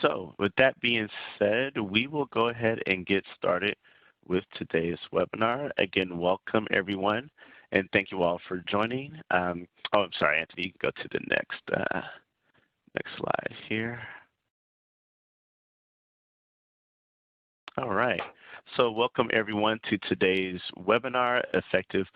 So with that being said, we will go ahead and get started with today's webinar. Again, welcome everyone, and thank you all for joining. Oh, I'm sorry, Anthony, you can go to the next slide here. All right. So welcome everyone to today's webinar, Effective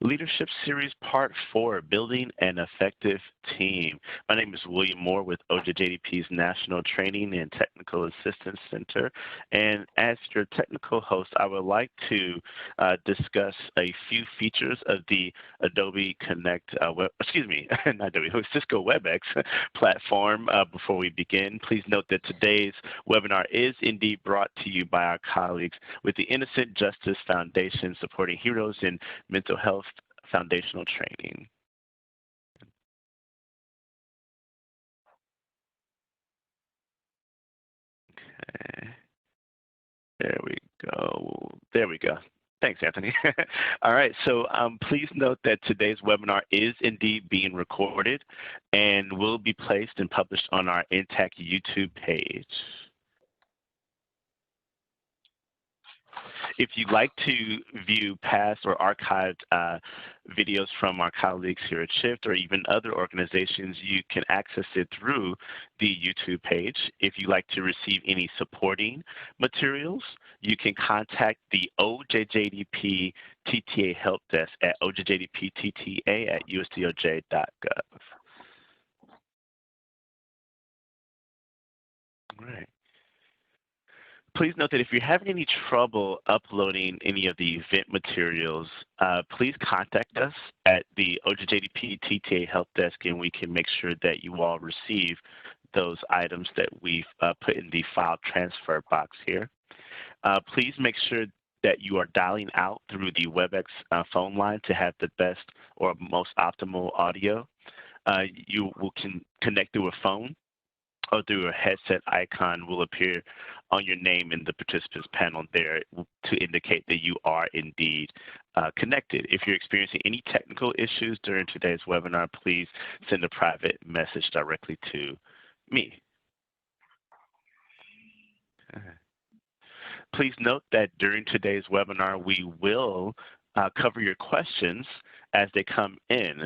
Leadership Series Part 4, Building an Effective Team. My name is William Moore with OJJDP's National Training and Technical Assistance Center. And as your technical host, I would like to discuss a few features of the Adobe Connect, not Adobe, Cisco WebEx platform before we begin. Please note that today's webinar is indeed brought to you by our colleagues with the Innocent Justice Foundation, supporting heroes in mental health foundational training. Okay. There we go. There we go. Thanks, Anthony. All right, so please note that today's webinar is indeed being recorded and will be placed and published on our ICAC YouTube page. If you'd like to view past or archived videos from our colleagues here at Shift or even other organizations, you can access it through the YouTube page. If you'd like to receive any supporting materials, you can contact the OJJDP TTA Help Desk at OJJDP TTA at USDOJ.gov. All right. Please note that if you're having any trouble uploading any of the event materials, please contact us at the OJJDP TTA Help Desk, and we can make sure that you all receive those items that we've put in the file transfer box here. Please make sure that you are dialing out through the WebEx phone line to have the best or most optimal audio. You can connect through a phone or through a headset icon will appear on your name in the participants panel there to indicate that you are indeed connected. If you're experiencing any technical issues during today's webinar, please send a private message directly to me. Please note that during today's webinar, we will cover your questions as they come in.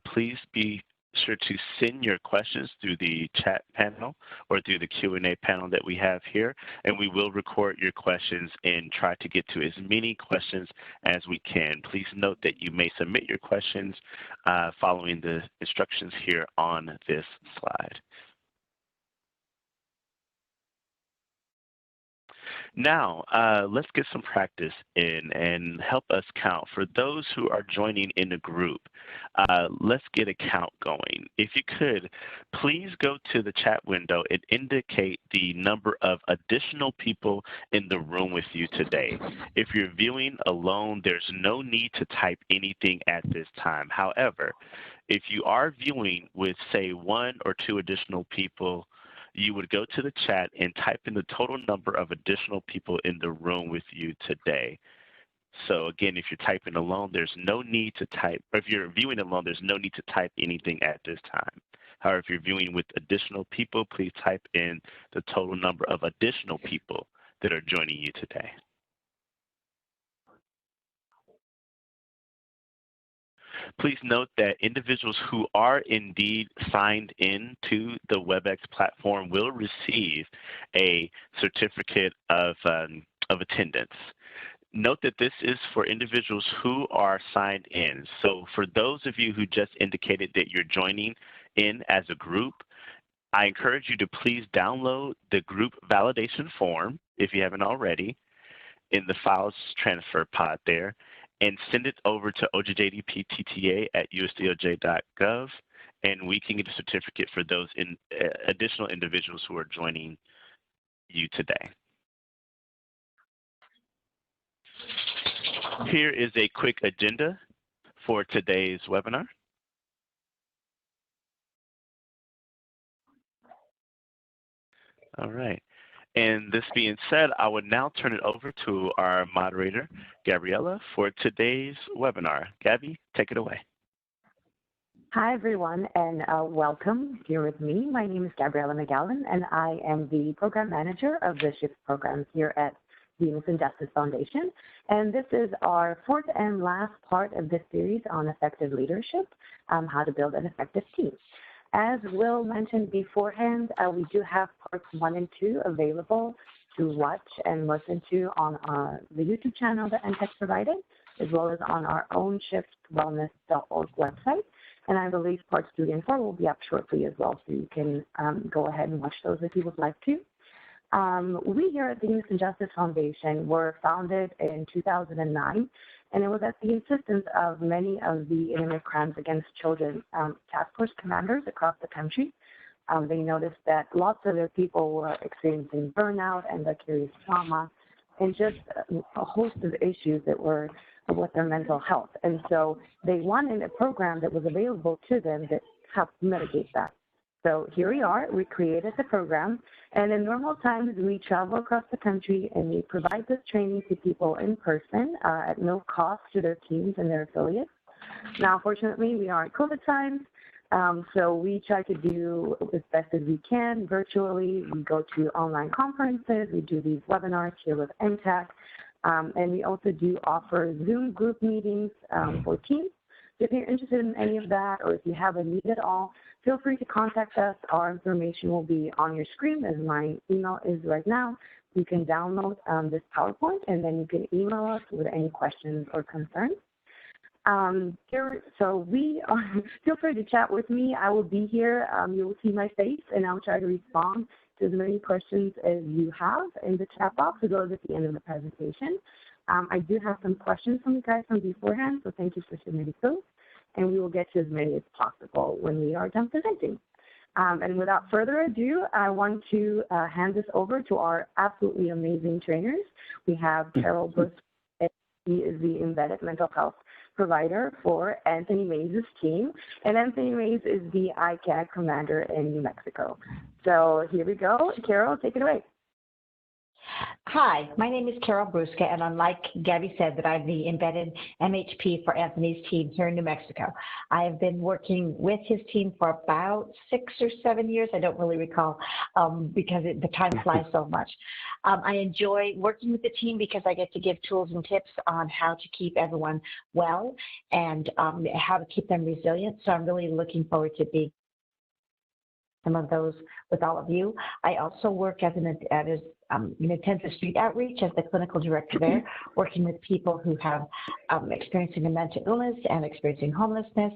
Please be sure to send your questions through the chat panel or through the Q&A panel that we have here, and we will record your questions and try to get to as many questions as we can. Please note that you may submit your questions following the instructions here on this slide. Now, let's get some practice in and help us count. For those who are joining in a group, let's get a count going. If you could, please go to the chat window and indicate the number of additional people in the room with you today. If you're viewing alone, there's no need to type anything at this time. However, if you are viewing with, say, 1 or 2 additional people, you would go to the chat and type in the total number of additional people in the room with you today. So again, if you're typing alone, there's no need to type, or if you're viewing alone, there's no need to type anything at this time. However, if you're viewing with additional people, please type in the total number of additional people that are joining you today. Please note that individuals who are indeed signed in to the WebEx platform will receive a certificate of attendance. Note that this is for individuals who are signed in. So for those of you who just indicated that you're joining in as a group, I encourage you to please download the group validation form, if you haven't already, in the files transfer pod there, and send it over to OJJDP TTA at USDOJ.gov, and we can get a certificate for those additional individuals who are joining you today. Here is a quick agenda for today's webinar. All right. And this being said, I would now turn it over to our moderator, Gabriella, for today's webinar. Gabby, take it away. Hi, everyone, and welcome here with me. My name is Gabriela McGowan, and I am the program manager of the SHIFT program here at the Innocent Justice Foundation. And this is our fourth and last part of this series on effective leadership, how to build an effective team. As Will mentioned beforehand, we do have parts 1 and 2 available to watch and listen to on the YouTube channel that NTEC provided, as well as on our own shiftwellness.org website. And I believe parts 3 and 4 will be up shortly as well, so you can go ahead and watch those if you would like to. We here at the Innocent Justice Foundation were founded in 2009, and it was at the insistence of many of the Internet Crimes Against Children task force commanders across the country. They noticed that lots of their people were experiencing burnout and vicarious trauma, and just a host of issues that were with their mental health. And so they wanted a program that was available to them that helped mitigate that. So here we are, we created the program, and in normal times we travel across the country and we provide this training to people in person at no cost to their teams and their affiliates. Now, fortunately, we are in COVID times, so we try to do as best as we can virtually. We go to online conferences, we do these webinars here with NTEC, and we also do offer Zoom group meetings for teams. So if you're interested in any of that, or if you have a need at all, feel free to contact us. Our information will be on your screen, as my email is right now. You can download this PowerPoint, and then you can email us with any questions or concerns. So feel free to chat with me. I will be here. You will see my face, and I'll try to respond to as many questions as you have in the chat box, as well as at the end of the presentation. I do have some questions from you guys from beforehand, so thank you for submitting those, and we will get to as many as possible when we are done presenting. And without further ado, I want to hand this over to our absolutely amazing trainers. We have Carol Bush. He is the embedded mental health provider for Anthony Mays' team, and Anthony Mays is the ICAC commander in New Mexico. So here we go. Carol, take it away. Hi, my name is Carol Bruska, and unlike Gabby said, that I'm the embedded MHP for Anthony's team here in New Mexico. I have been working with his team for about 6 or 7 years. I don't really recall because the time flies so much. I enjoy working with the team because I get to give tools and tips on how to keep everyone well and how to keep them resilient. So I'm really looking forward to being some of those with all of you. I also work as an intensive street outreach as the clinical director there, working with people who have experiencing a mental illness and experiencing homelessness,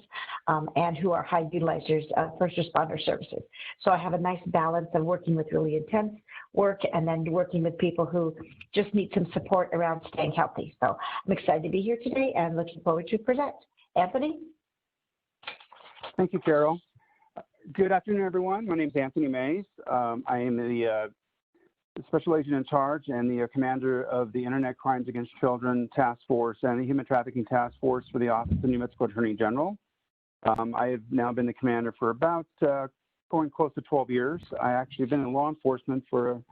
and who are high utilizers of first responder services. So I have a nice balance of working with really intense work and then working with people who just need some support around staying healthy. So I'm excited to be here today and looking forward to present. Anthony? Thank you, Carol. Good afternoon, everyone. My name is Anthony Mays. I am the Special Agent in Charge and the Commander of the Internet Crimes Against Children Task Force and the Human Trafficking Task Force for the Office of New Mexico Attorney General. I have now been the commander for about going close to 12 years. I actually have been in law enforcement for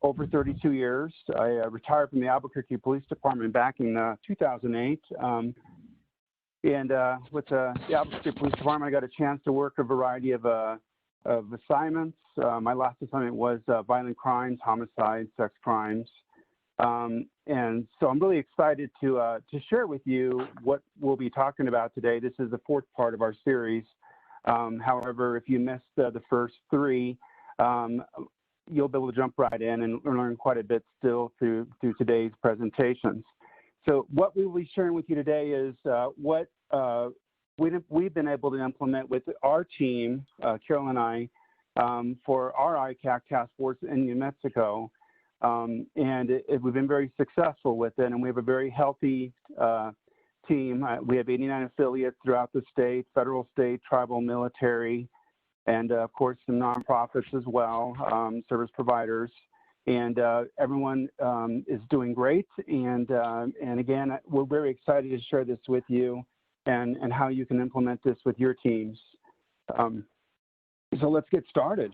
over 32 years. I retired from the Albuquerque Police Department back in 2008. And with the Albuquerque Police Department, I got a chance to work a variety of assignments. My last assignment was violent crimes, homicides, sex crimes. And so I'm really excited to share with you what we'll be talking about today. This is the fourth part of our series. However, if you missed the first three, you'll be able to jump right in and learn quite a bit still through today's presentations. So what we will be sharing with you today is what we've been able to implement with our team, Carol and I, for our ICAC task force in New Mexico. And we've been very successful with it, and we have a very healthy team. We have 89 affiliates throughout the state, federal, state, tribal, military, and of course some nonprofits as well, service providers. And everyone is doing great. And again, we're very excited to share this with you and how you can implement this with your teams. So let's get started.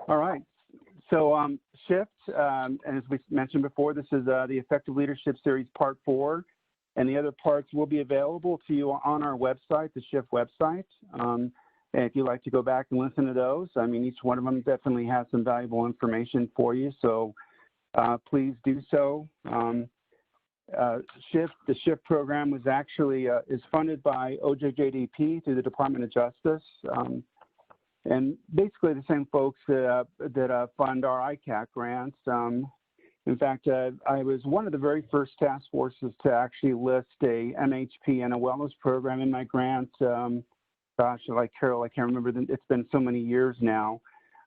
All right. So SHIFT, and as we mentioned before, this is the Effective Leadership Series Part 4. and the other parts will be available to you on our website, the SHIFT website. And if you'd like to go back and listen to those, I mean, each one of them definitely has some valuable information for you, so please do so. The SHIFT program was actually is funded by OJJDP through the Department of Justice, and basically the same folks that fund our ICAC grants. In fact, I was one of the very first task forces to actually list a MHP and a wellness program in my grant. Gosh, like Carol, I can't remember. It's been so many years now.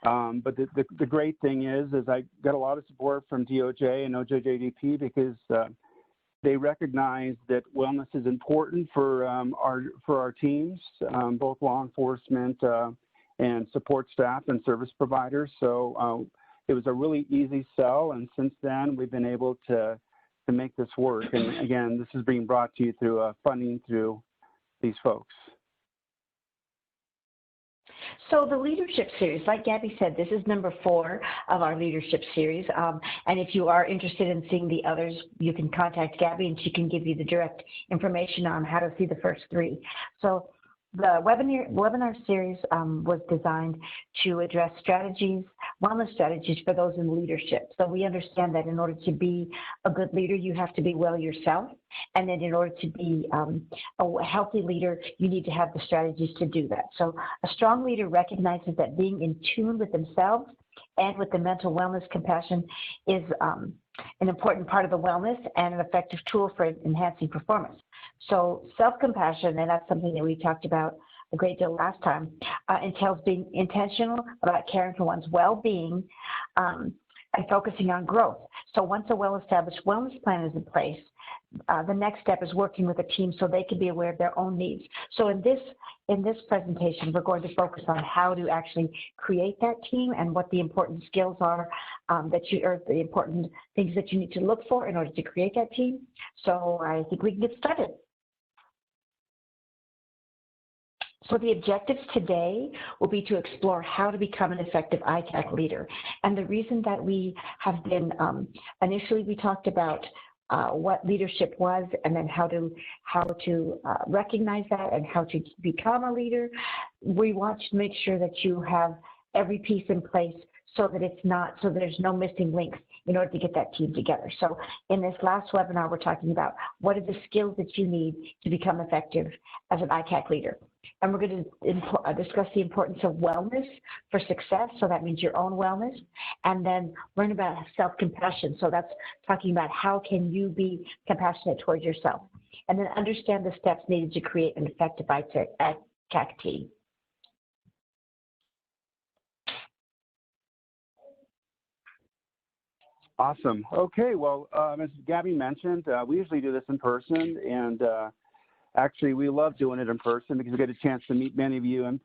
But the great thing is I got a lot of support from DOJ and OJJDP because they recognize that wellness is important for our teams, both law enforcement and support staff and service providers. So it was a really easy sell, and since then we've been able to make this work. And again, this is being brought to you through funding through these folks. So the leadership series, like Gabby said, this is number 4 of our leadership series. And if you are interested in seeing the others, you can contact Gabby and she can give you the direct information on how to see the first 3. So the webinar series was designed to address wellness strategies for those in leadership. So we understand that in order to be a good leader, you have to be well yourself. And then in order to be a healthy leader, you need to have the strategies to do that. So a strong leader recognizes that being in tune with themselves and with the mental wellness compassion is an important part of the wellness and an effective tool for enhancing performance. So self-compassion, and that's something that we talked about a great deal last time, entails being intentional about caring for one's well-being and focusing on growth. So once a well-established wellness plan is in place, the next step is working with a team so they can be aware of their own needs. So in this presentation, we're going to focus on how to actually create that team and what the important skills are or the important things that you need to look for in order to create that team. So I think we can get started. So the objectives today will be to explore how to become an effective ICAC leader. And the reason that we have been, initially we talked about what leadership was, and then how to recognize that and how to become a leader. We want to make sure that you have every piece in place so that there's no missing links in order to get that team together. So in this last webinar, we're talking about what are the skills that you need to become effective as an ICAC leader. And we're going to discuss the importance of wellness for success. So that means your own wellness. And then learn about self-compassion. So that's talking about how can you be compassionate towards yourself. And then understand the steps needed to create an effective ICAC team. Awesome. Okay, well, as Gabby mentioned, we usually do this in person, and actually we love doing it in person because we get a chance to meet many of you and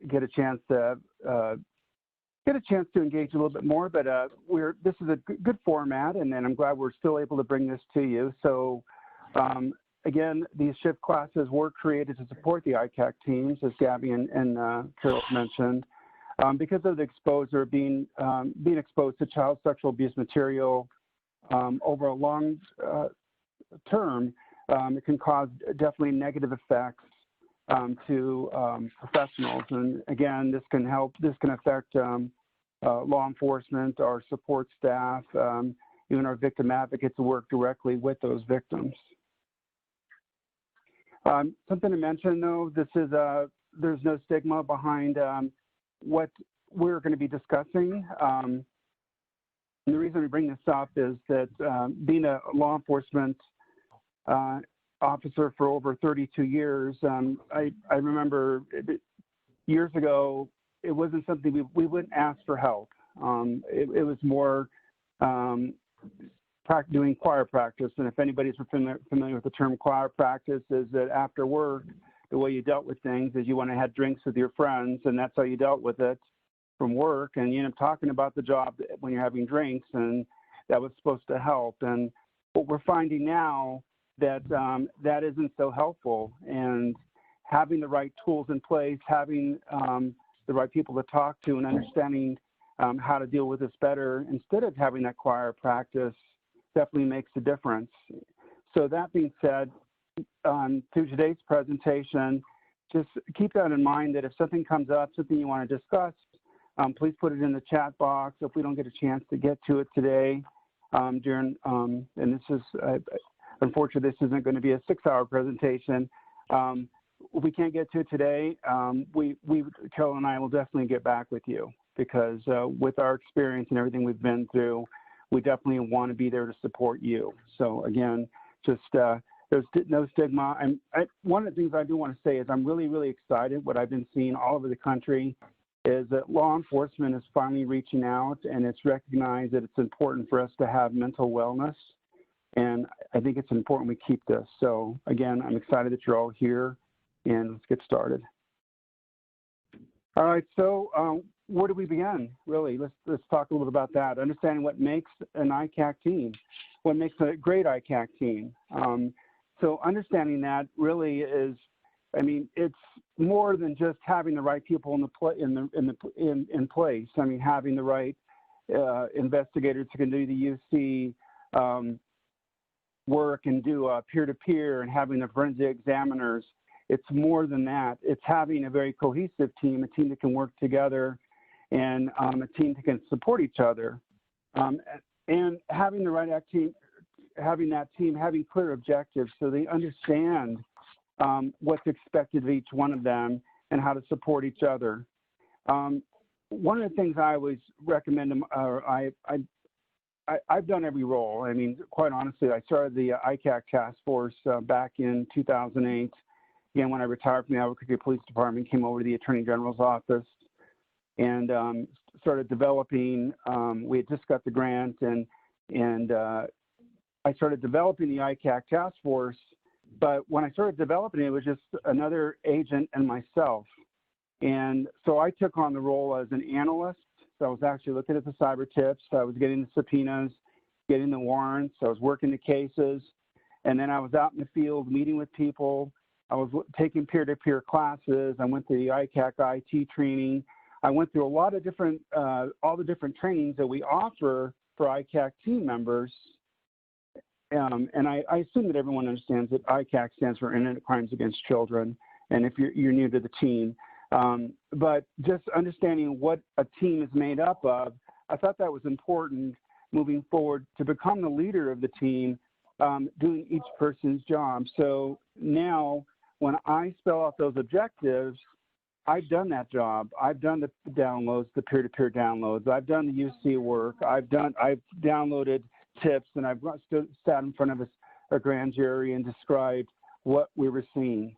get a chance to engage a little bit more. But this is a good format, and I'm glad we're still able to bring this to you. So again, these SHIFT classes were created to support the ICAC teams, as Gabby and Carol mentioned. Because of the exposure, being exposed to child sexual abuse material over a long term, it can cause definitely negative effects to professionals. And again, this can affect law enforcement, our support staff, even our victim advocates who work directly with those victims. Something to mention though, there's no stigma behind what we're going to be discussing. And the reason we bring this up is that being a law enforcement officer for over 32 years, I remember years ago, it wasn't something we wouldn't ask for help. It was more doing choir practice. And if anybody's familiar with the term choir practice, is that after work, the way you dealt with things is you went and had drinks with your friends, and that's how you dealt with it from work. And you end up talking about the job when you're having drinks, and that was supposed to help. And what we're finding now that that isn't so helpful. And having the right tools in place, having the right people to talk to, and understanding how to deal with this better instead of having that choir practice definitely makes a difference. So that being said, through today's presentation, just keep that in mind that if something comes up, something you want to discuss, please put it in the chat box. If we don't get a chance to get to it today, and this is, unfortunately, this isn't going to be a 6-hour presentation. If we can't get to it today, Carol and I will definitely get back with you, because with our experience and everything we've been through, we definitely want to be there to support you. So again, just there's no stigma. One of the things I do want to say is I'm really, really excited. What I've been seeing all over the country is that law enforcement is finally reaching out, and it's recognized that it's important for us to have mental wellness. And I think it's important we keep this. So again, I'm excited that you're all here, and let's get started. All right, so where do we begin? Really, let's talk a little bit about that. Understanding what makes an ICAC team, what makes a great ICAC team. So understanding that really is, I mean, it's more than just having the right people in place. I mean, having the right investigators who can do the UC work and do peer-to-peer, and having the forensic examiners. It's more than that. It's having a very cohesive team, a team that can work together, and a team that can support each other. And having the right team, having that team having clear objectives so they understand what's expected of each one of them and how to support each other. One of the things I always recommend, I've done every role. I mean, quite honestly, I started the ICAC task force back in 2008. Again, when I retired from the Albuquerque Police Department, came over to the Attorney General's office and started developing, we had just got the grant, and I started developing the ICAC task force. But when I started developing it, it was just another agent and myself. And so I took on the role as an analyst. So I was actually looking at the cyber tips. I was getting the subpoenas, getting the warrants. I was working the cases. And then I was out in the field meeting with people. I was taking peer-to-peer classes. I went to the ICAC IT training. I went through a lot of different, all the different trainings that we offer for ICAC team members. And I assume that everyone understands that ICAC stands for Internet Crimes Against Children, and if you're new to the team. But just understanding what a team is made up of, I thought that was important moving forward to become the leader of the team, doing each person's job. So now when I spell out those objectives, I've done that job. I've done the downloads, the peer-to-peer downloads. I've done the UC work. I've downloaded tips, and I've sat in front of a grand jury and described what we were seeing.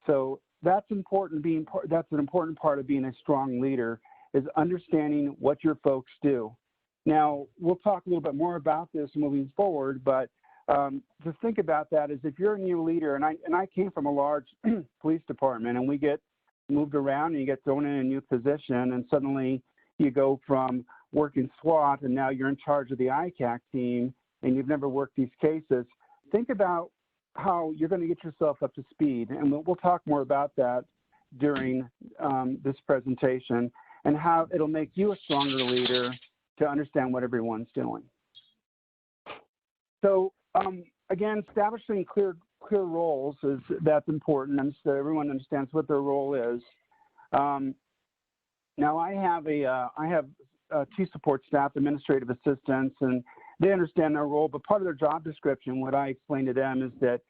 So that's important. That's an important part of being a strong leader, is understanding what your folks do. Now, we'll talk a little bit more about this moving forward, but to think about that is if you're a new leader, and I came from a large police department, and we get moved around and you get thrown in a new position, and suddenly you go from working SWAT and now you're in charge of the ICAC team and you've never worked these cases. Think about how you're going to get yourself up to speed, and we'll talk more about that during this presentation, and how it'll make you a stronger leader to understand what everyone's doing. So again, establishing clear roles that's important, and so everyone understands what their role is. Now I have two support staff, administrative assistants, and they understand their role, but part of their job description, what I explain to them is that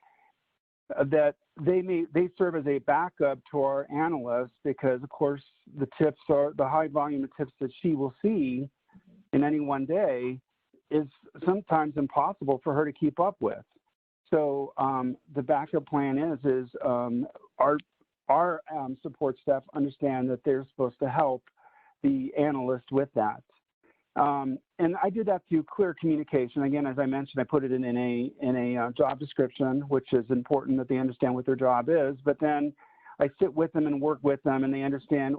they serve as a backup to our analysts, because of course the tips are the high volume of tips that she will see in any one day is sometimes impossible for her to keep up with. So the backup plan is our support staff understand that they're supposed to help the analyst with that. And I did that through clear communication. Again, as I mentioned, I put it in a job description, which is important that they understand what their job is. But then I sit with them and work with them, and they understand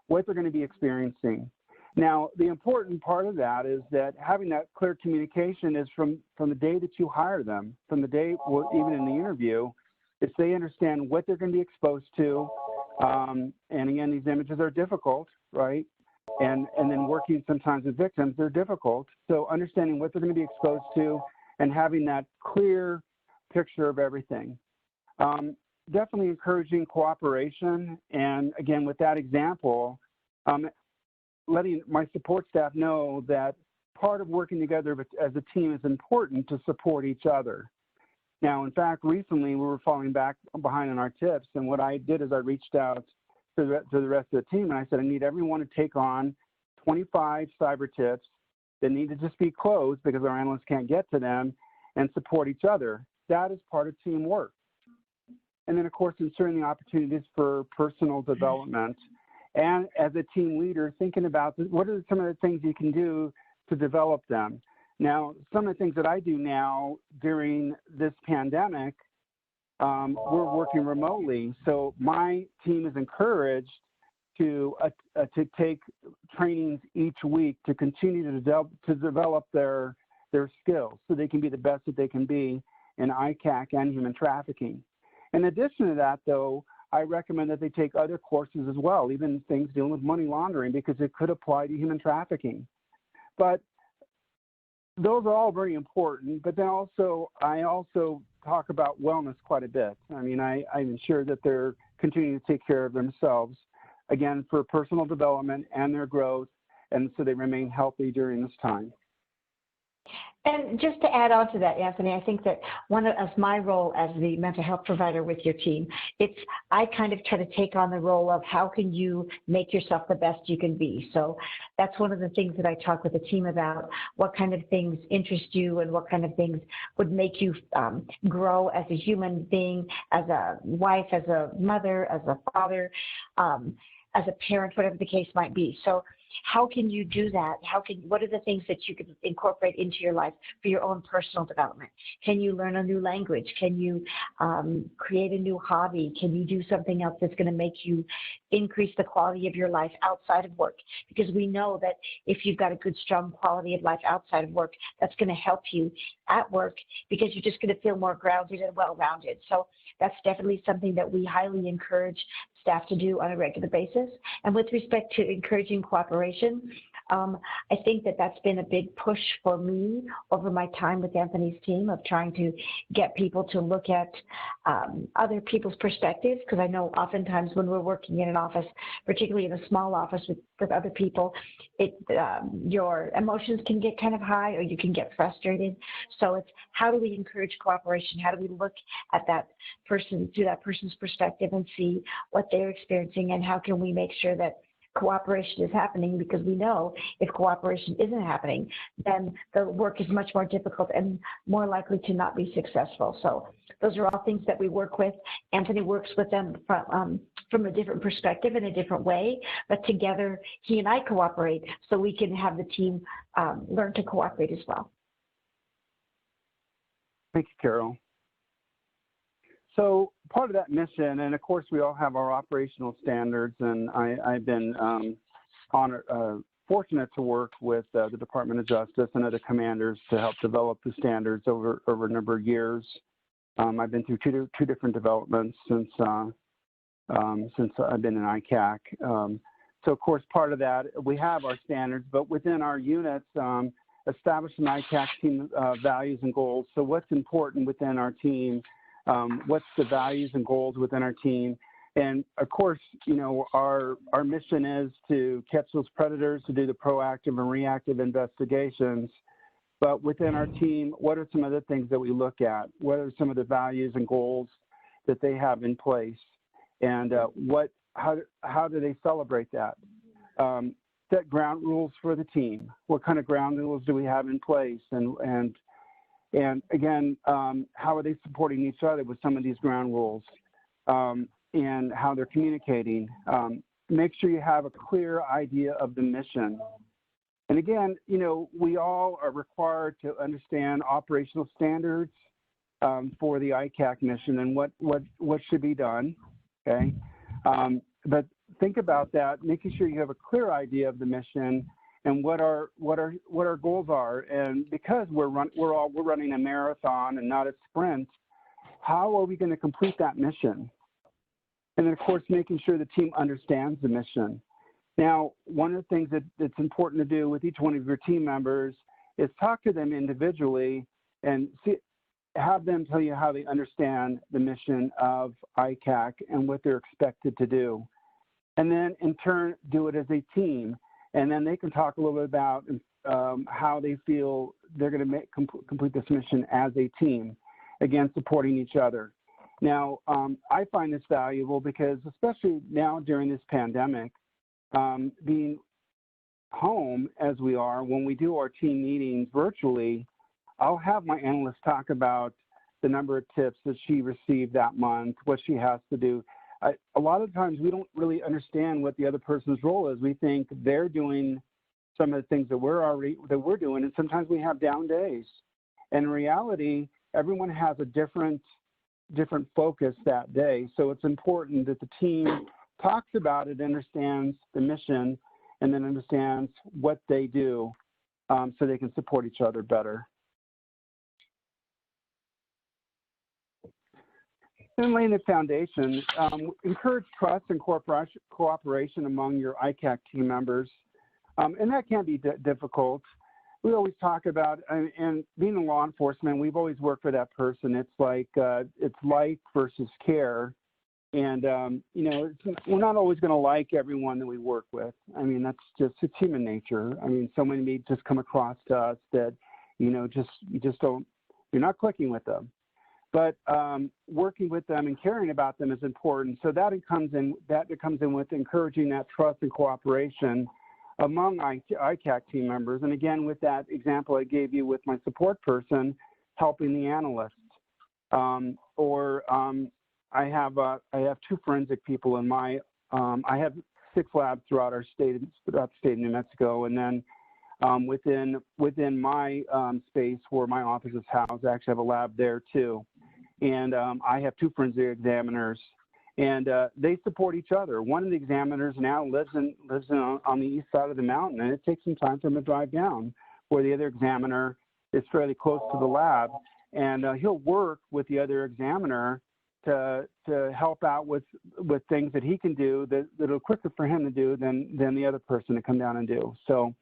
what they're going to be experiencing. Now, the important part of that is that having that clear communication is from the day that you hire them, from the day, well, even in the interview, is they understand what they're going to be exposed to. And again, these images are difficult, right? And then working sometimes with victims, they're difficult. So understanding what they're going to be exposed to and having that clear picture of everything. Definitely encouraging cooperation, and again, with that example, letting my support staff know that part of working together as a team is important to support each other. Now, in fact, recently we were falling behind on our tips, and what I did is I reached out to the rest of the team, and I said, I need everyone to take on 25 cyber tips that need to just be closed because our analysts can't get to them, and support each other. That is part of teamwork. And then, of course, ensuring the opportunities for personal development. And as a team leader, thinking about what are some of the things you can do to develop them. Now, some of the things that I do now during this pandemic, we're working remotely. So my team is encouraged to take trainings each week to continue to develop their skills so they can be the best that they can be in ICAC and human trafficking. In addition to that, though, I recommend that they take other courses as well, even things dealing with money laundering, because it could apply to human trafficking. But those are all very important, but then I also talk about wellness quite a bit. I mean, I ensure that they're continuing to take care of themselves, again, for personal development and their growth, and so they remain healthy during this time. And just to add on to that, Anthony, I think that my role as the mental health provider with your team, I kind of try to take on the role of how can you make yourself the best you can be. So that's one of the things that I talk with the team about, what kind of things interest you and what kind of things would make you grow as a human being, as a wife, as a mother, as a father, as a parent, whatever the case might be. So how can you do that? What are the things that you can incorporate into your life for your own personal development? Can you learn a new language? Can you create a new hobby? Can you do something else that's going to make you increase the quality of your life outside of work? Because we know that if you've got a good, strong quality of life outside of work, that's going to help you at work because you're just going to feel more grounded and well-rounded. So that's definitely something that we highly encourage staff to do on a regular basis. And with respect to encouraging cooperation, I think that that's been a big push for me over my time with Anthony's team of trying to get people to look at other people's perspectives, because I know oftentimes when we're working in an office, particularly in a small office with other people, your emotions can get kind of high or you can get frustrated. So it's how do we encourage cooperation? How do we look at that person through that person's perspective and see what they're experiencing, and how can we make sure that cooperation is happening, because we know if cooperation isn't happening, then the work is much more difficult and more likely to not be successful. So those are all things that we work with. Anthony works with them from a different perspective in a different way, but together he and I cooperate so we can have the team learn to cooperate as well. Thank you, Carol. So part of that mission, and of course we all have our operational standards, and I've been fortunate to work with the Department of Justice and other commanders to help develop the standards over a number of years. I've been through two different developments since I've been in ICAC. So of course part of that, we have our standards, but within our units, establish an ICAC team values and goals. So what's important within our team? What's the values and goals within our team? And of course, you know, our mission is to catch those predators, to do the proactive and reactive investigations. But within our team, what are some other things that we look at? What are some of the values and goals that they have in place? And how do they celebrate that? Set ground rules for the team. What kind of ground rules do we have in place? And again, how are they supporting each other with some of these ground rules, and how they're communicating? Make sure you have a clear idea of the mission. And again, you know, we all are required to understand operational standards for the ICAC mission and what should be done, okay? But think about that, making sure you have a clear idea of the mission and what our goals are. And because we're running a marathon and not a sprint, how are we going to complete that mission? And then of course, making sure the team understands the mission. Now, one of the things that's important to do with each one of your team members is talk to them individually and have them tell you how they understand the mission of ICAC and what they're expected to do. And then in turn, do it as a team. And then they can talk a little bit about how they feel they're going to complete this mission as a team, again, supporting each other. Now, I find this valuable because especially now during this pandemic, being home as we are, when we do our team meetings virtually, I'll have my analyst talk about the number of tips that she received that month, what she has to do. A lot of times we don't really understand what the other person's role is. We think they're doing some of the things that we're doing, and sometimes we have down days. And in reality, everyone has a different focus that day. So it's important that the team talks about it, understands the mission, and then understands what they do so they can support each other better. And laying the foundation, encourage trust and cooperation among your ICAC team members. And that can be difficult. We always talk about, and being in law enforcement, we've always worked for that person. It's like, it's like versus care. And, you know, we're not always going to like everyone that we work with. I mean, it's human nature. I mean, someone may just come across to us that, you know, you're not clicking with them. But working with them and caring about them is important. So that comes in with encouraging that trust and cooperation among ICAC team members. And again, with that example I gave you with my support person helping the analyst, I have 2 forensic people in my. I have 6 labs throughout the state of New Mexico, and then within my space where my office is housed, I actually have a lab there too. And I have 2 forensic examiners, and they support each other. One of the examiners now lives on the east side of the mountain, and it takes some time for him to drive down, where the other examiner is fairly close to the lab, and he'll work with the other examiner to help out with things that he can do that'll quicker for him to do than the other person to come down and do. So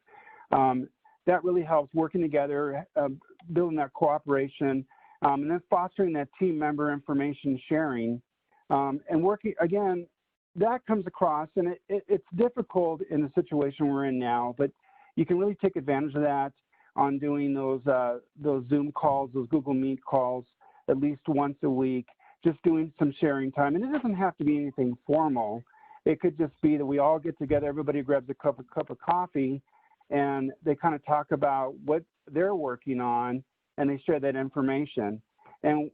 that really helps, working together, building that cooperation. And then fostering that team member information sharing, and working, again, that comes across, and it's difficult in the situation we're in now, but you can really take advantage of that on doing those Zoom calls, those Google Meet calls, at least once a week, just doing some sharing time. And it doesn't have to be anything formal. It could just be that we all get together, everybody grabs a cup of coffee, and they kind of talk about what they're working on, and they share that information. And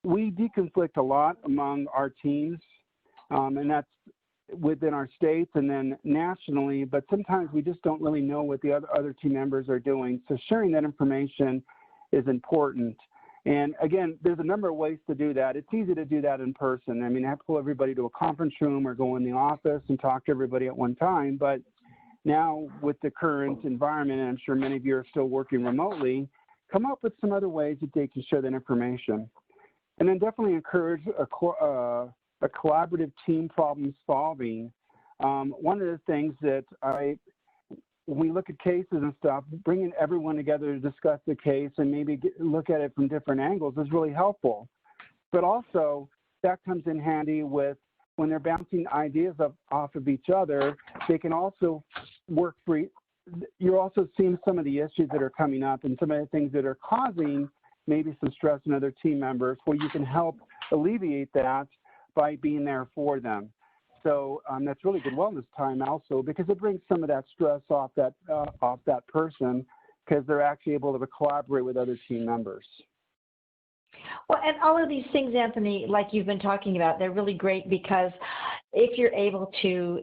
we deconflict a lot among our teams, and that's within our states and then nationally, but sometimes we just don't really know what the other team members are doing. So sharing that information is important. And again, there's a number of ways to do that. It's easy to do that in person. I mean, I have to pull everybody to a conference room or go in the office and talk to everybody at one time, but now with the current environment, and I'm sure many of you are still working remotely, come up with some other ways that they can share that information. And then definitely encourage a collaborative team problem solving. One of the things that when we look at cases and stuff, bringing everyone together to discuss the case and maybe look at it from different angles is really helpful. But also, that comes in handy with when they're bouncing ideas off of each other, they can also work free. You're also seeing some of the issues that are coming up and some of the things that are causing maybe some stress in other team members, where you can help alleviate that by being there for them. So that's really good wellness time also, because it brings some of that stress off that person, because they're actually able to collaborate with other team members. Well, and all of these things, Anthony, like you've been talking about, they're really great because if you're able to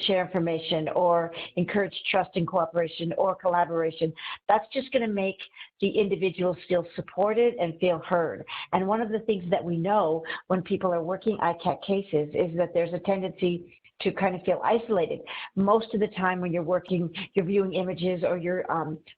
share information or encourage trust and cooperation or collaboration, that's just going to make the individuals feel supported and feel heard. And one of the things that we know when people are working ICAC cases is that there's a tendency to kind of feel isolated. Most of the time when you're working, you're viewing images or you're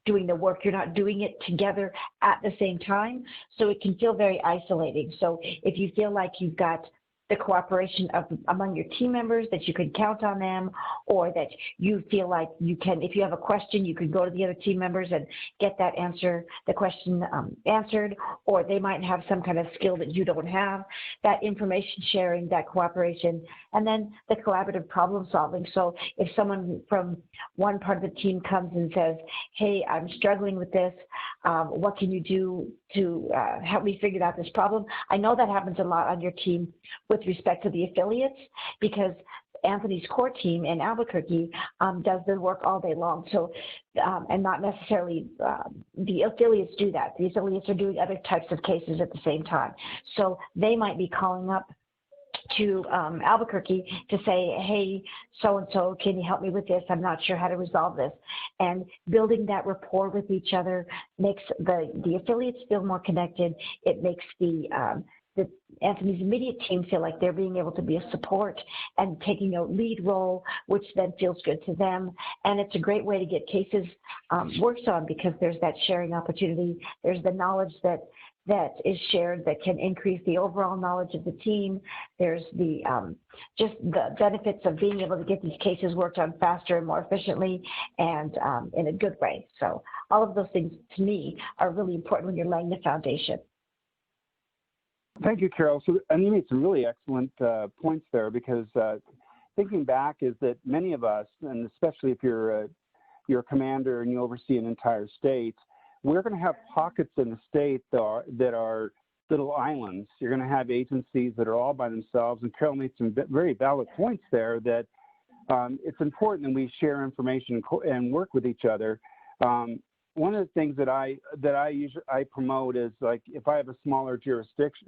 doing the work, you're not doing it together at the same time. So it can feel very isolating. So if you feel like you've got the cooperation among your team members, that you can count on them, or that you feel like you can, if you have a question, you can go to the other team members and get that the question answered, or they might have some kind of skill that you don't have. That information sharing, that cooperation, and then the collaborative problem solving. So if someone from one part of the team comes and says, hey, I'm struggling with this, what can you do to help me figure out this problem? I know that happens a lot on your team with respect to the affiliates, because Anthony's core team in Albuquerque does the work all day long. So, and not necessarily the affiliates do that. The affiliates are doing other types of cases at the same time. So they might be calling up to Albuquerque to say, hey, so-and-so, can you help me with this? I'm not sure how to resolve this. And building that rapport with each other makes the affiliates feel more connected. It makes the Anthony's immediate team feel like they're being able to be a support and taking a lead role, which then feels good to them. And it's a great way to get cases worked on, because there's that sharing opportunity. There's the knowledge that is shared that can increase the overall knowledge of the team. There's the just the benefits of being able to get these cases worked on faster and more efficiently and in a good way. So all of those things, to me, are really important when you're laying the foundation. Thank you, Carol. So, and you made some really excellent points there, because thinking back is that many of us, and especially if you're a commander and you oversee an entire state, we're going to have pockets in the state that are little islands. You're going to have agencies that are all by themselves, and Carol made some very valid points there that it's important that we share information and work with each other. One of the things that I promote is, like, if I have a smaller jurisdiction,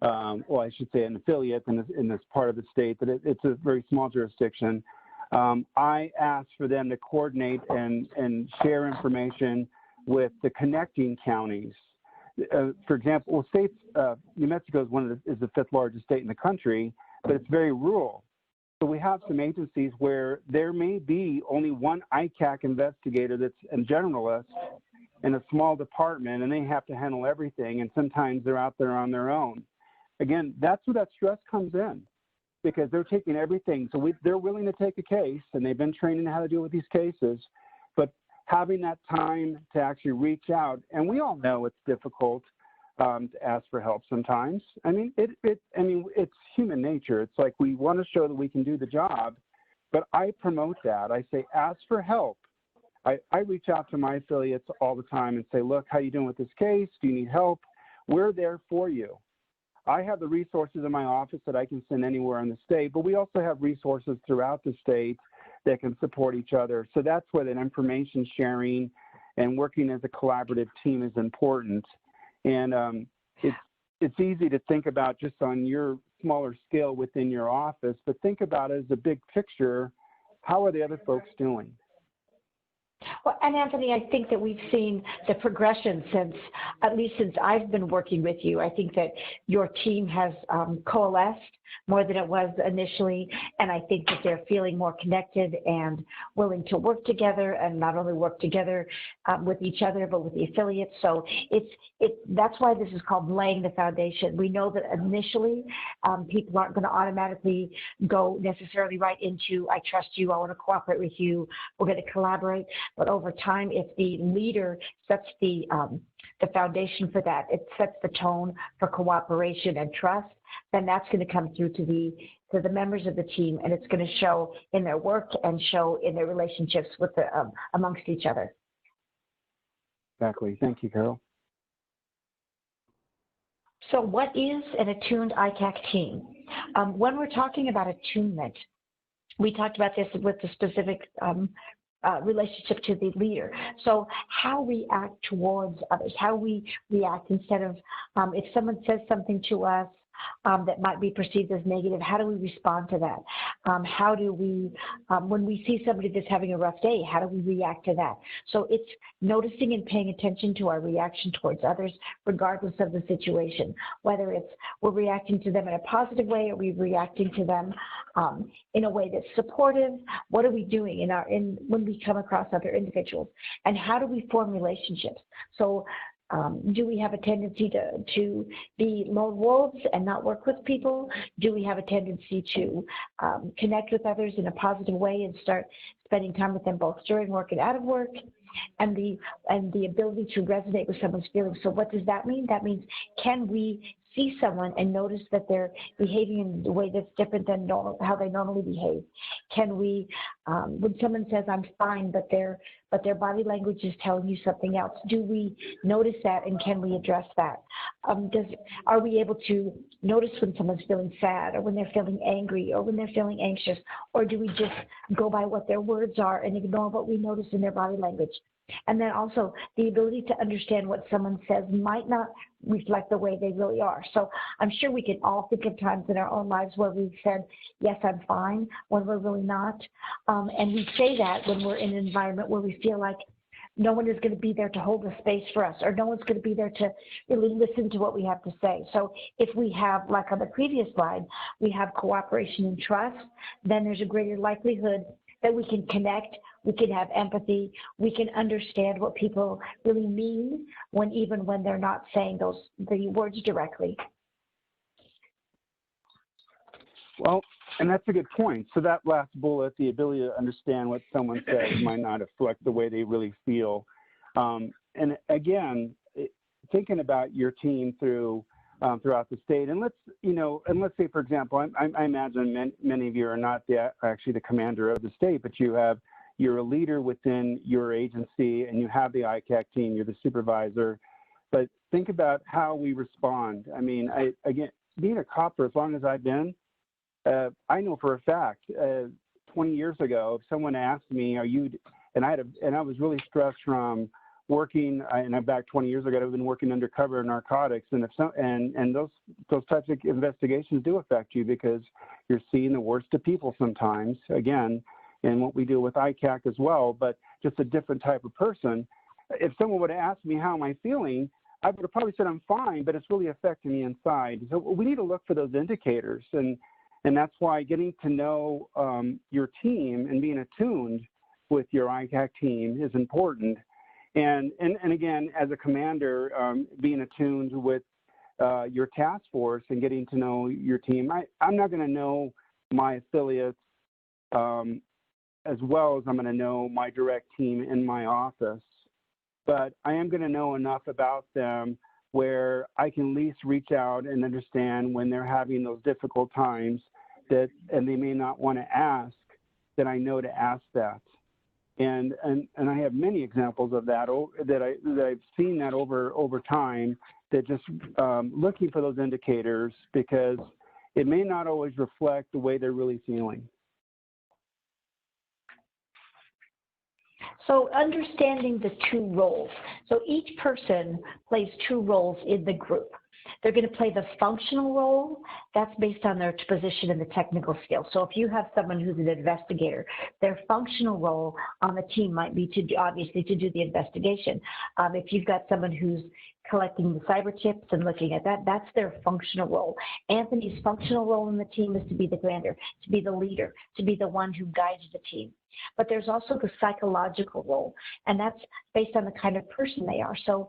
well, I should say an affiliate in this part of the state, but it's a very small jurisdiction. I ask for them to coordinate and share information with the connecting counties. For example, well, states, New Mexico is the 5th largest state in the country, but it's very rural. So we have some agencies where there may be only one ICAC investigator that's a generalist in a small department, and they have to handle everything, and sometimes they're out there on their own. Again, that's where that stress comes in, because they're taking everything. So they're willing to take a case, and they've been trained in how to deal with these cases, but having that time to actually reach out, and we all know it's difficult to ask for help sometimes. I mean, it's human nature. It's like we want to show that we can do the job, but I promote that. I say, ask for help. I reach out to my affiliates all the time and say, look, how you doing with this case? Do you need help? We're there for you. I have the resources in my office that I can send anywhere in the state, but we also have resources throughout the state that can support each other. So that's where that information sharing and working as a collaborative team is important. And it's easy to think about just on your smaller scale within your office, but think about it as a big picture. How are the other folks doing? Well, and Anthony, I think that we've seen the progression at least since I've been working with you. I think that your team has coalesced more than it was initially, and I think that they're feeling more connected and willing to work together, and not only work together with each other, but with the affiliates. So that's why this is called laying the foundation. We know that initially people aren't going to automatically go necessarily right into, I trust you, I want to cooperate with you, we're going to collaborate. But over time, if the leader sets the foundation for that, it sets the tone for cooperation and trust, then that's going to come through to the members of the team, and it's going to show in their work and show in their relationships with amongst each other. Exactly. Thank you, Carol. So what is an attuned ICAC team? When we're talking about attunement, we talked about this with the specific relationship to the leader. So how we act towards others, how we react instead of, if someone says something to us that might be perceived as negative, how do we respond to that? How do we, when we see somebody that's having a rough day, how do we react to that? So it's noticing and paying attention to our reaction towards others, regardless of the situation, whether it's we're reacting to them in a positive way or we're reacting to them in a way that's supportive. What are we doing when we come across other individuals? And how do we form relationships? So Do we have a tendency to be lone wolves and not work with people? Do we have a tendency to connect with others in a positive way and start spending time with them both during work and out of work? And the ability to resonate with someone's feelings. So what does that mean? That means, can we see someone and notice that they're behaving in a way that's different than how they normally behave? Can we, when someone says I'm fine, but their body language is telling you something else, do we notice that, and can we address that? Are we able to notice when someone's feeling sad, or when they're feeling angry, or when they're feeling anxious, or do we just go by what their words are and ignore what we notice in their body language? And then also the ability to understand what someone says might not reflect the way they really are. So I'm sure we can all think of times in our own lives where we've said, yes, I'm fine, when we're really not. And we say that when we're in an environment where we feel like no one is going to be there to hold a space for us, or no one's going to be there to really listen to what we have to say. So if we have, like on the previous slide, we have cooperation and trust, then there's a greater likelihood that we can connect, we can have empathy, we can understand what people really mean even when they're not saying the words directly. Well, and that's a good point. So that last bullet, the ability to understand what someone says might not reflect the way they really feel. And again, thinking about your team throughout the state, and let's say, for example, I imagine many of you are not actually the commander of the state, but you're a leader within your agency, and you have the ICAC team, you're the supervisor. But think about how we respond. I mean, again, being a cop for as long as I've been, I know for a fact, 20 years ago, if someone asked me, and I was really stressed from working, and I'm back 20 years ago, I've been working undercover in narcotics, and those types of investigations do affect you because you're seeing the worst of people sometimes, again, and what we do with ICAC as well, but just a different type of person. If someone would have asked me how am I feeling, I would have probably said I'm fine, but it's really affecting me inside. So we need to look for those indicators, and that's why getting to know your team and being attuned with your ICAC team is important. And again, as a commander, being attuned with your task force and getting to know your team. I'm not going to know my affiliates as well as I'm going to know my direct team in my office, but I am going to know enough about them where I can at least reach out and understand when they're having those difficult times and they may not want to ask, then I know to ask that. And I have many examples of that I've seen that over time, that just looking for those indicators, because it may not always reflect the way they're really feeling. So understanding the two roles. So each person plays two roles in the group. They're going to play the functional role. That's based on their position and the technical skill. So if you have someone who's an investigator, their functional role on the team might be obviously to do the investigation. If you've got someone who's collecting the cyber chips and looking at that, that's their functional role. Anthony's functional role in the team is to be the commander, to be the leader, to be the one who guides the team. But there's also the psychological role, and that's based on the kind of person they are. So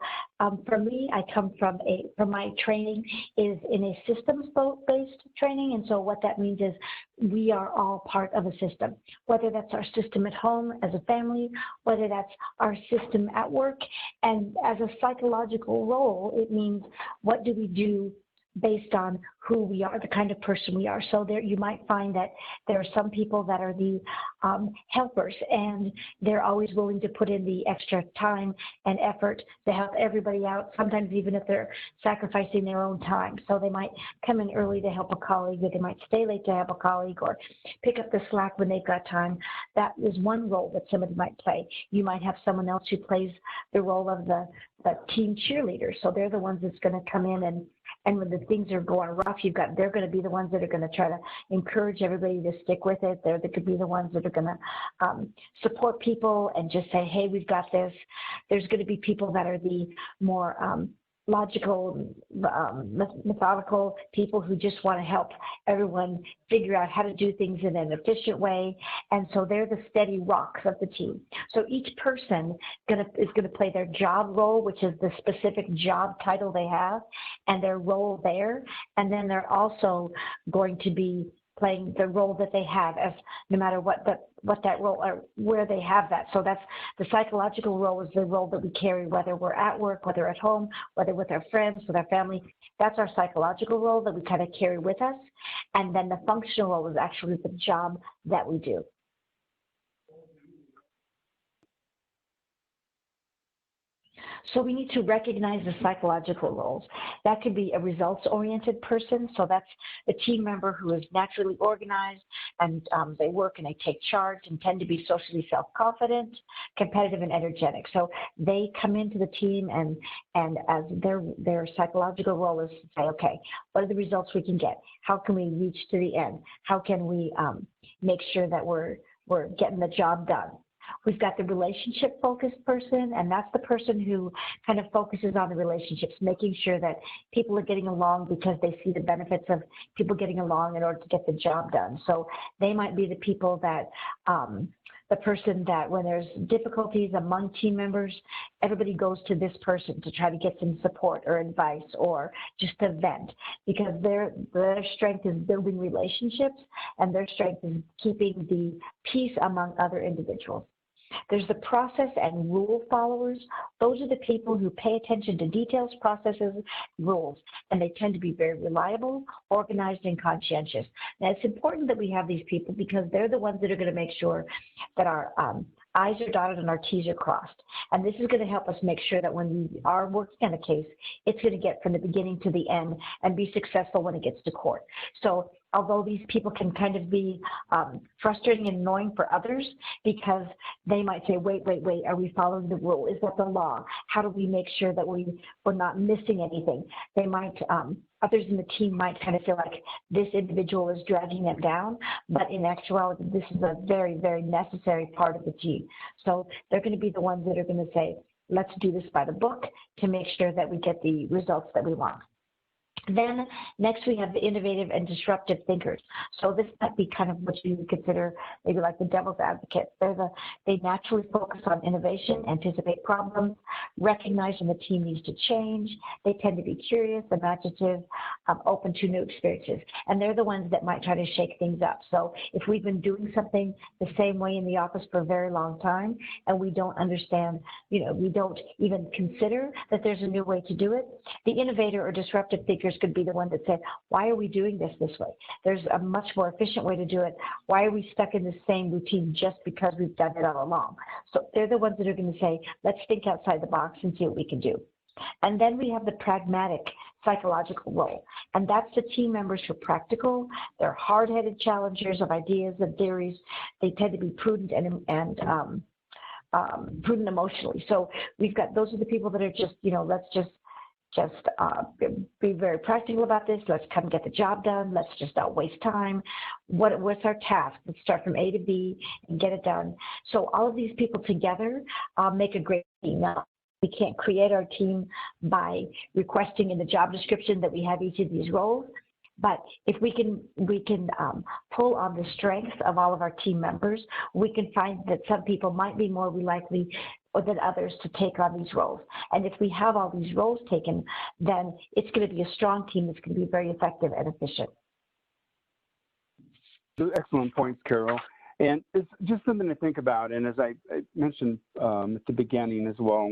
for me, I come from my training is in a systems-based training, and so what that means is we are all part of a system, whether that's our system at home as a family, whether that's our system at work. And as a psychological role, it means what do we do based on who we are, the kind of person we are. So there, you might find that there are some people that are the helpers, and they're always willing to put in the extra time and effort to help everybody out, sometimes even if they're sacrificing their own time. So they might come in early to help a colleague, or they might stay late to help a colleague, or pick up the slack when they've got time. That is one role that somebody might play. You might have someone else who plays the role of the team cheerleader. So they're the ones that's going to come in and when the things are going rough, they're going to be the ones that are going to try to encourage everybody to stick with it. They could be the ones that are going to support people and just say, hey, we've got this. There's going to be people that are the more logical, methodical people who just want to help everyone figure out how to do things in an efficient way. And so they're the steady rocks of the team. So each person is going to play their job role, which is the specific job title they have, and their role there. And then they're also going to be playing the role that they have, as no matter what that role or where they have that. So that's the psychological role, is the role that we carry, whether we're at work, whether at home, whether with our friends, with our family. That's our psychological role that we kind of carry with us. And then the functional role is actually the job that we do. So we need to recognize the psychological roles. That could be a results-oriented person. So that's a team member who is naturally organized, and they work and they take charge and tend to be socially self-confident, competitive, and energetic. So they come into the team, and as their psychological role is to say, okay, what are the results we can get? How can we reach to the end? How can we make sure that we're getting the job done? We've got the relationship-focused person, and that's the person who kind of focuses on the relationships, making sure that people are getting along because they see the benefits of people getting along in order to get the job done. So they might be the people that, the person that when there's difficulties among team members, everybody goes to this person to try to get some support or advice or just to vent, because their strength is building relationships, and their strength is keeping the peace among other individuals. There's the process and rule followers. Those are the people who pay attention to details, processes, rules, and they tend to be very reliable, organized, and conscientious. Now, it's important that we have these people because they're the ones that are going to make sure that our I's are dotted and our T's are crossed. And this is going to help us make sure that when we are working on a case, it's going to get from the beginning to the end and be successful when it gets to court. So although these people can kind of be frustrating and annoying for others, because they might say, wait, are we following the rule? Is that the law? How do we make sure that we're not missing anything? They might, others in the team might kind of feel like this individual is dragging them down, but in actuality, this is a very, very necessary part of the team. So they're going to be the ones that are going to say, let's do this by the book to make sure that we get the results that we want. Then next we have the innovative and disruptive thinkers. So this might be kind of what you would consider maybe like the devil's advocate. They naturally focus on innovation, anticipate problems, recognize when the team needs to change. They tend to be curious, imaginative, open to new experiences. And they're the ones that might try to shake things up. So if we've been doing something the same way in the office for a very long time and we don't understand, we don't even consider that there's a new way to do it, the innovator or disruptive thinkers could be the one that said, why are we doing this way? There's a much more efficient way to do it. Why are we stuck in the same routine just because we've done it all along? So they're the ones that are going to say, let's think outside the box and see what we can do. And then we have the pragmatic psychological role. And that's the team members who are practical. They're hard-headed challengers of ideas and theories. They tend to be prudent and prudent emotionally. So we've got, those are the people that are just, let's just be very practical about this. Let's come get the job done. Let's just not waste time. What's our task? Let's start from A to B and get it done. So all of these people together make a great team. Now, we can't create our team by requesting in the job description that we have each of these roles. But if we can pull on the strengths of all of our team members, we can find that some people might be more likely than others to take on these roles. And if we have all these roles taken, then it's going to be a strong team that's going to be very effective and efficient. Excellent points, Carol. And it's just something to think about. And as I mentioned at the beginning as well,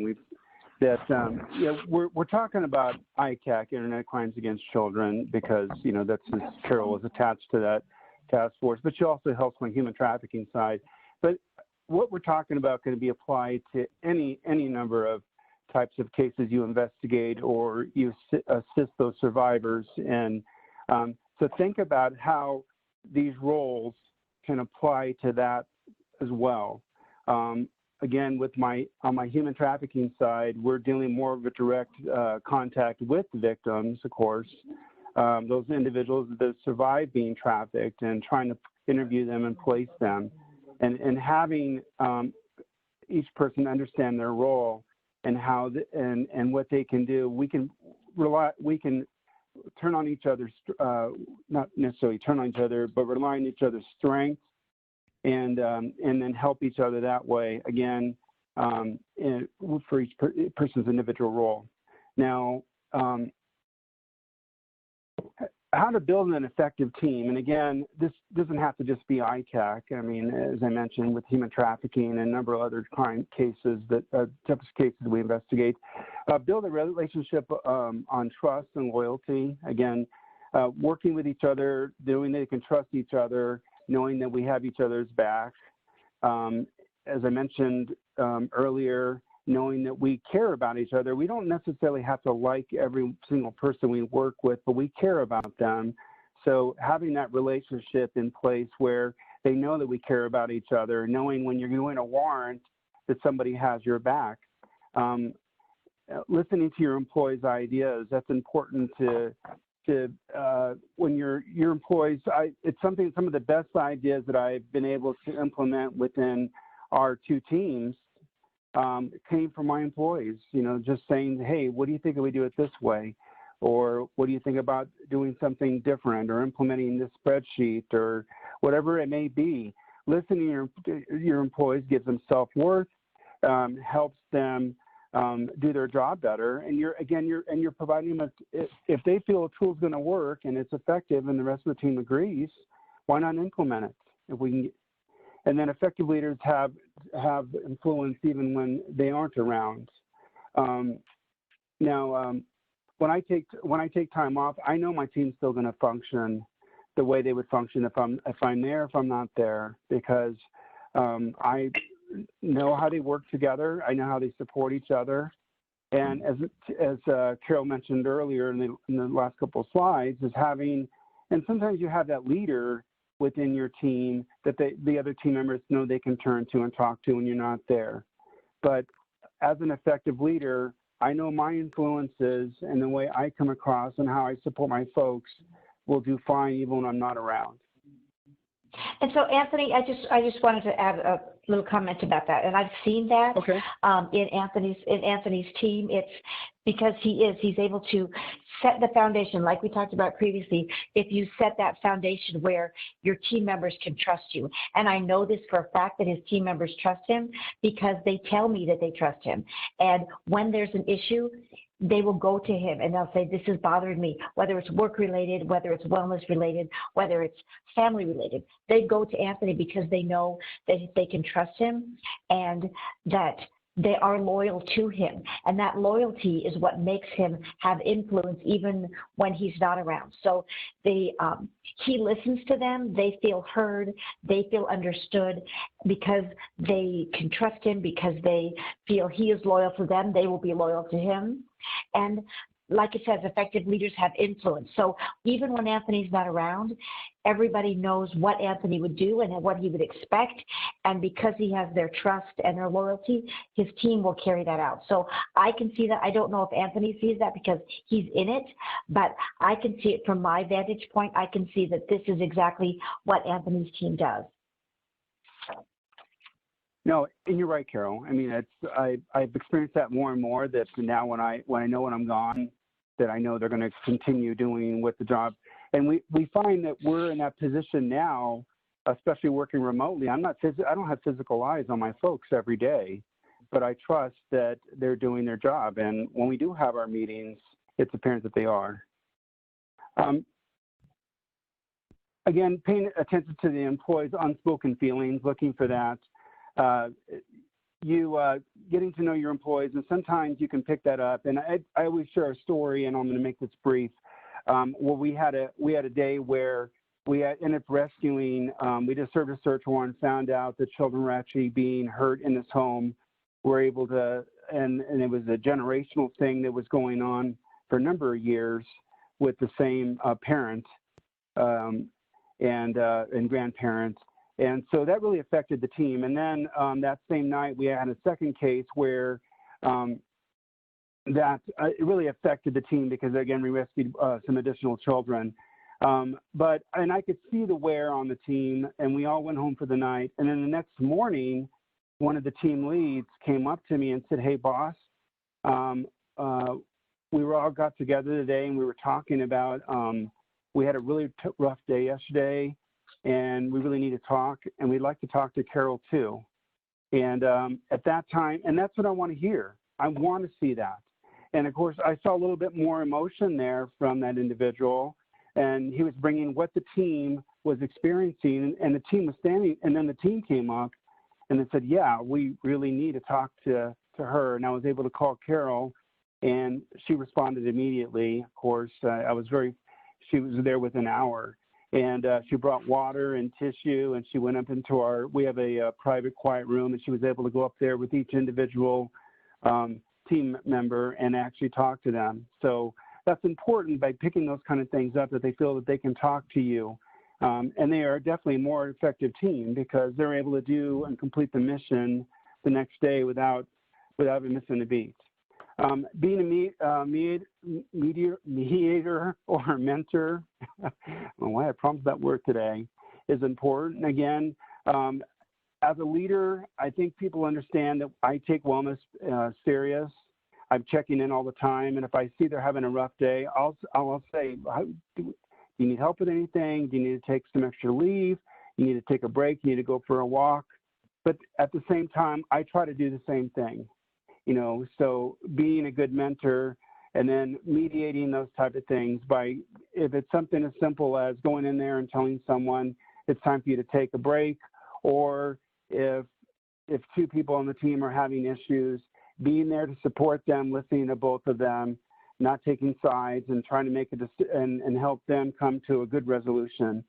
we're talking about ICAC, Internet Crimes Against Children, because that's Carol is attached to that task force, but she also helps on the human trafficking side. But what we're talking about can be applied to any number of types of cases you investigate or you assist those survivors. And so think about how these roles can apply to that as well. Again, on my human trafficking side, we're dealing more of a direct contact with victims, of course, those individuals that survive being trafficked, and trying to interview them and place them, and having each person understand their role and how and what they can do. we can turn on each other's, not necessarily turn on each other, but rely on each other's strengths, and then help each other that way, again, for each person's individual role. Now, how to build an effective team. And again, this doesn't have to just be ICAC. I mean, as I mentioned, with human trafficking and a number of other crime cases that justice cases we investigate, build a relationship on trust and loyalty. Again, working with each other, knowing they can trust each other, knowing that we have each other's back. As I mentioned earlier, knowing that we care about each other. We don't necessarily have to like every single person we work with, but we care about them. So having that relationship in place where they know that we care about each other, knowing when you're doing a warrant that somebody has your back. Listening to your employees' ideas, that's important to when your employees, it's some of the best ideas that I've been able to implement within our two teams came from my employees, just saying, hey, what do you think if we do it this way? Or what do you think about doing something different, or implementing this spreadsheet, or whatever it may be? Listening to your employees gives them self-worth, helps them do their job better. And you're providing them, if they feel a tool is going to work and it's effective and the rest of the team agrees, why not implement it? If we can. And then effective leaders have influence even when they aren't around. When I take time off, I know my team's still going to function the way they would function if I'm there, if I'm not there, because I know how they work together. I know how they support each other. And as Carol mentioned earlier in the last couple of slides, is having, and sometimes you have that leader within your team that the other team members know they can turn to and talk to when you're not there. But as an effective leader, I know my influences and the way I come across and how I support my folks will do fine even when I'm not around. And so, Anthony, I just wanted to add a little comment about that. And I've seen that in Anthony's team. It's because he's able to set the foundation, like we talked about previously. If you set that foundation where your team members can trust you, and I know this for a fact that his team members trust him because they tell me that they trust him. And when there's an issue, they will go to him and they'll say, this is bothering me, whether it's work related, whether it's wellness related, whether it's family related. They go to Anthony because they know that they can trust him and that they are loyal to him. And that loyalty is what makes him have influence even when he's not around. So he listens to them, they feel heard, they feel understood because they can trust him, because they feel he is loyal to them, they will be loyal to him. And like it says, effective leaders have influence. So even when Anthony's not around, everybody knows what Anthony would do and what he would expect. And because he has their trust and their loyalty, his team will carry that out. So I can see that. I don't know if Anthony sees that because he's in it, but I can see it from my vantage point. I can see that this is exactly what Anthony's team does. No, and you're right, Carol. I mean, I've experienced that more and more. That now, when I know when I'm gone, that I know they're going to continue doing with the job. And we find that we're in that position now, especially working remotely. I don't have physical eyes on my folks every day, but I trust that they're doing their job. And when we do have our meetings, it's apparent that they are. Again, paying attention to the employees' unspoken feelings, looking for that. Getting to know your employees, and sometimes you can pick that up. And I always share a story, and I'm going to make this brief. Well, we had a day where we ended up rescuing. We just served a search warrant, found out that children were actually being hurt in this home. We're able to, and it was a generational thing that was going on for a number of years with the same parent and grandparents. And so that really affected the team. And then that same night, we had a second case where it really affected the team because, again, we rescued some additional children. And I could see the wear on the team, and we all went home for the night. And then the next morning, one of the team leads came up to me and said, hey, boss, we were all got together today and we were talking about, we had a really rough day yesterday and we really need to talk, and we'd like to talk to Carol too. And at that time, and that's what I want to hear. I want to see that. And of course, I saw a little bit more emotion there from that individual, and he was bringing what the team was experiencing, and the team was standing, and then the team came up and they said, yeah, we really need to talk to her. And I was able to call Carol, and she responded immediately. Of course, she was there within an hour, and she brought water and tissue, and she went up into we have a private quiet room, and she was able to go up there with each individual team member and actually talk to them. So that's important, by picking those kind of things up, that they feel that they can talk to you. And they are definitely a more effective team because they're able to do and complete the mission the next day without missing a beat. Being a mediator or a mentor, I don't know why I prompted that word today, is important. Again, as a leader, I think people understand that I take wellness serious. I'm checking in all the time, and if I see they're having a rough day, I'll say, do you need help with anything? Do you need to take some extra leave? You need to take a break? You need to go for a walk? But at the same time, I try to do the same thing. You know, so being a good mentor and then mediating those type of things by, if it's something as simple as going in there and telling someone it's time for you to take a break, or if two people on the team are having issues, being there to support them, listening to both of them, not taking sides, and trying to make and help them come to a good resolution.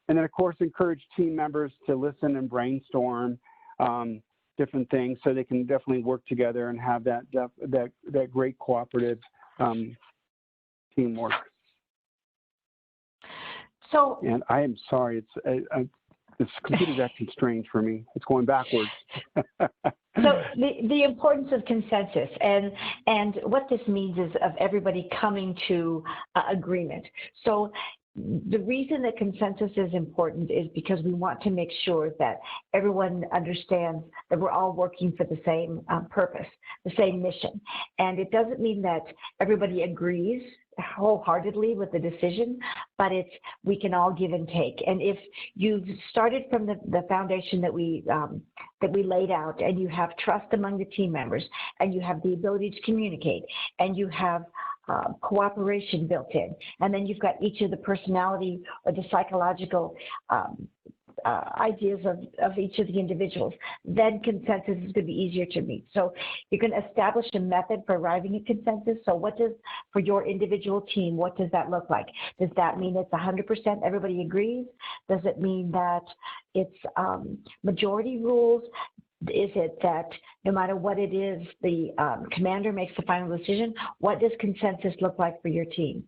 And then, of course, encourage team members to listen and brainstorm different things so they can definitely work together and have that great cooperative teamwork. So, and I am sorry, this computer's acting strange for me. It's going backwards. So the importance of consensus, and what this means is of everybody coming to agreement. So the reason that consensus is important is because we want to make sure that everyone understands that we're all working for the same purpose, the same mission. And it doesn't mean that everybody agrees wholeheartedly with the decision, but we can all give and take. And if you've started from the foundation that we laid out, and you have trust among the team members, and you have the ability to communicate, and you have cooperation built in, and then you've got each of the personality or the psychological ideas of each of the individuals, then consensus is going to be easier to meet. So you can establish a method for arriving at consensus. So for your individual team, what does that look like? Does that mean it's 100% everybody agrees? Does it mean that it's majority rules? Is it that no matter what it is, the commander makes the final decision? What does consensus look like for your team?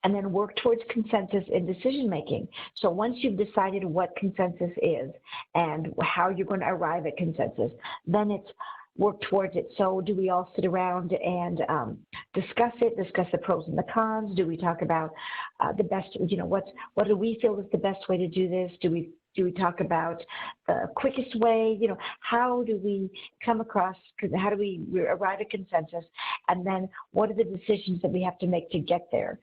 And then work towards consensus in decision making. So once you've decided what consensus is and how you're going to arrive at consensus, then it's work towards it. So do we all sit around and discuss the pros and the cons? Do we talk about the best, what do we feel is the best way to do this? Do we talk about the quickest way? How do we how do we arrive at consensus? And then what are the decisions that we have to make to get there?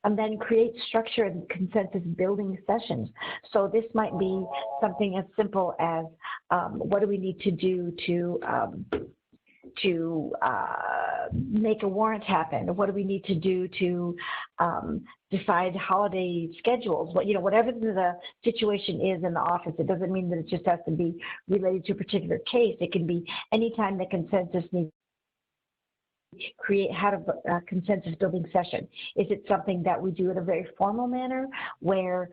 And then create structure and consensus building sessions. So this might be something as simple as what do we need to do to make a warrant happen? What do we need to do to decide holiday schedules? Whatever the situation is in the office, it doesn't mean that it just has to be related to a particular case. It can be anytime the consensus needs have a consensus building session. Is it something that we do in a very formal manner where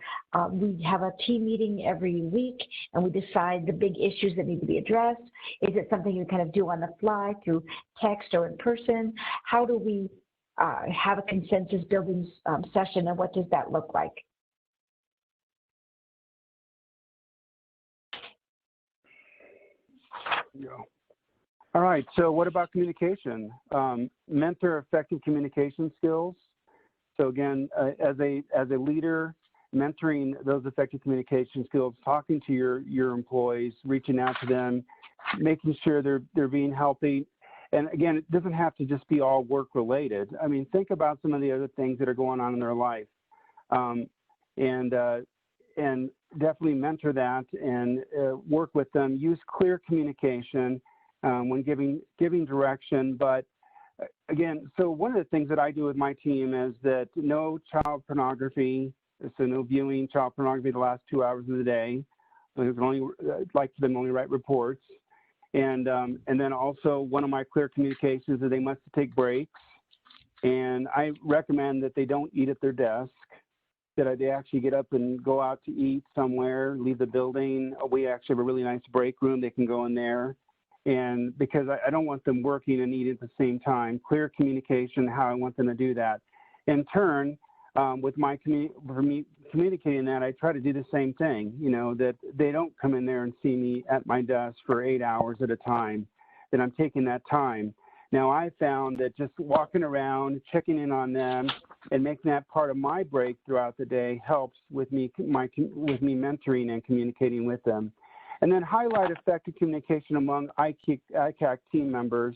we have a team meeting every week and we decide the big issues that need to be addressed? Is it something you kind of do on the fly through text or in person? How do we have a consensus building session, and what does that look like? Yeah. All right, so what about communication? Mentor effective communication skills. So again, as a leader, mentoring those effective communication skills, talking to your employees, reaching out to them, making sure they're being healthy. And again, it doesn't have to just be all work related. I mean, think about some of the other things that are going on in their life, and definitely mentor that and work with them. Use clear communication when giving direction. But again, so one of the things that I do with my team is that no child pornography, so no viewing child pornography the last 2 hours of the day. I'd like for them to only write reports. And then also one of my clear communications is they must take breaks. And I recommend that they don't eat at their desk, that they actually get up and go out to eat somewhere, leave the building. We actually have a really nice break room. They can go in there. And because I don't want them working and eating at the same time, clear communication, how I want them to do that. In turn, with my communicating that, I try to do the same thing, you know, that they don't come in there and see me at my desk for 8 hours at a time, that I'm taking that time. Now, I found that just walking around, checking in on them, and making that part of my break throughout the day helps with me mentoring and communicating with them. And then highlight effective communication among ICAC team members.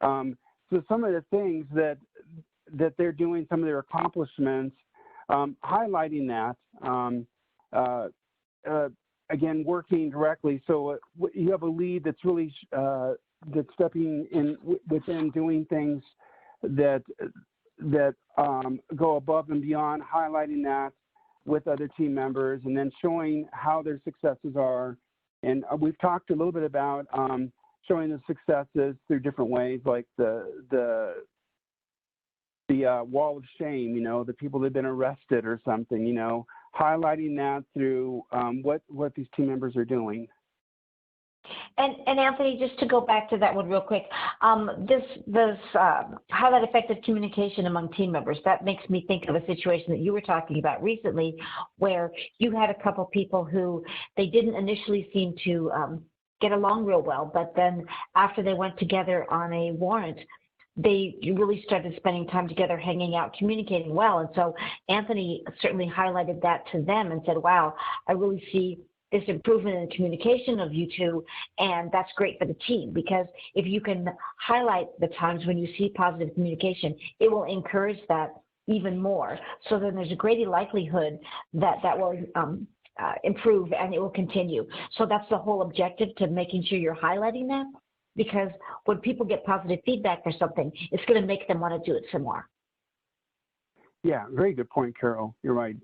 So some of the things that they're doing, some of their accomplishments, highlighting that. Again, working directly. So you have a lead that's really that's stepping in within, doing things that go above and beyond, highlighting that with other team members, and then showing how their successes are. And we've talked a little bit about showing the successes through different ways, like the wall of shame, you know, the people that have been arrested or something, you know, highlighting that through what these team members are doing. And Anthony, just to go back to that one real quick, this highlight effective communication among team members, that makes me think of a situation that you were talking about recently, where you had a couple people who they didn't initially seem to get along real well, but then after they went together on a warrant, they really started spending time together, hanging out, communicating well. And so Anthony certainly highlighted that to them and said, wow, I really see this improvement in the communication of you two, and that's great for the team, because if you can highlight the times when you see positive communication, it will encourage that even more. So then there's a greater likelihood that that will improve and it will continue. So that's the whole objective, to making sure you're highlighting that, because when people get positive feedback for something, it's going to make them want to do it some more. Yeah, very good point, Carol. You're right.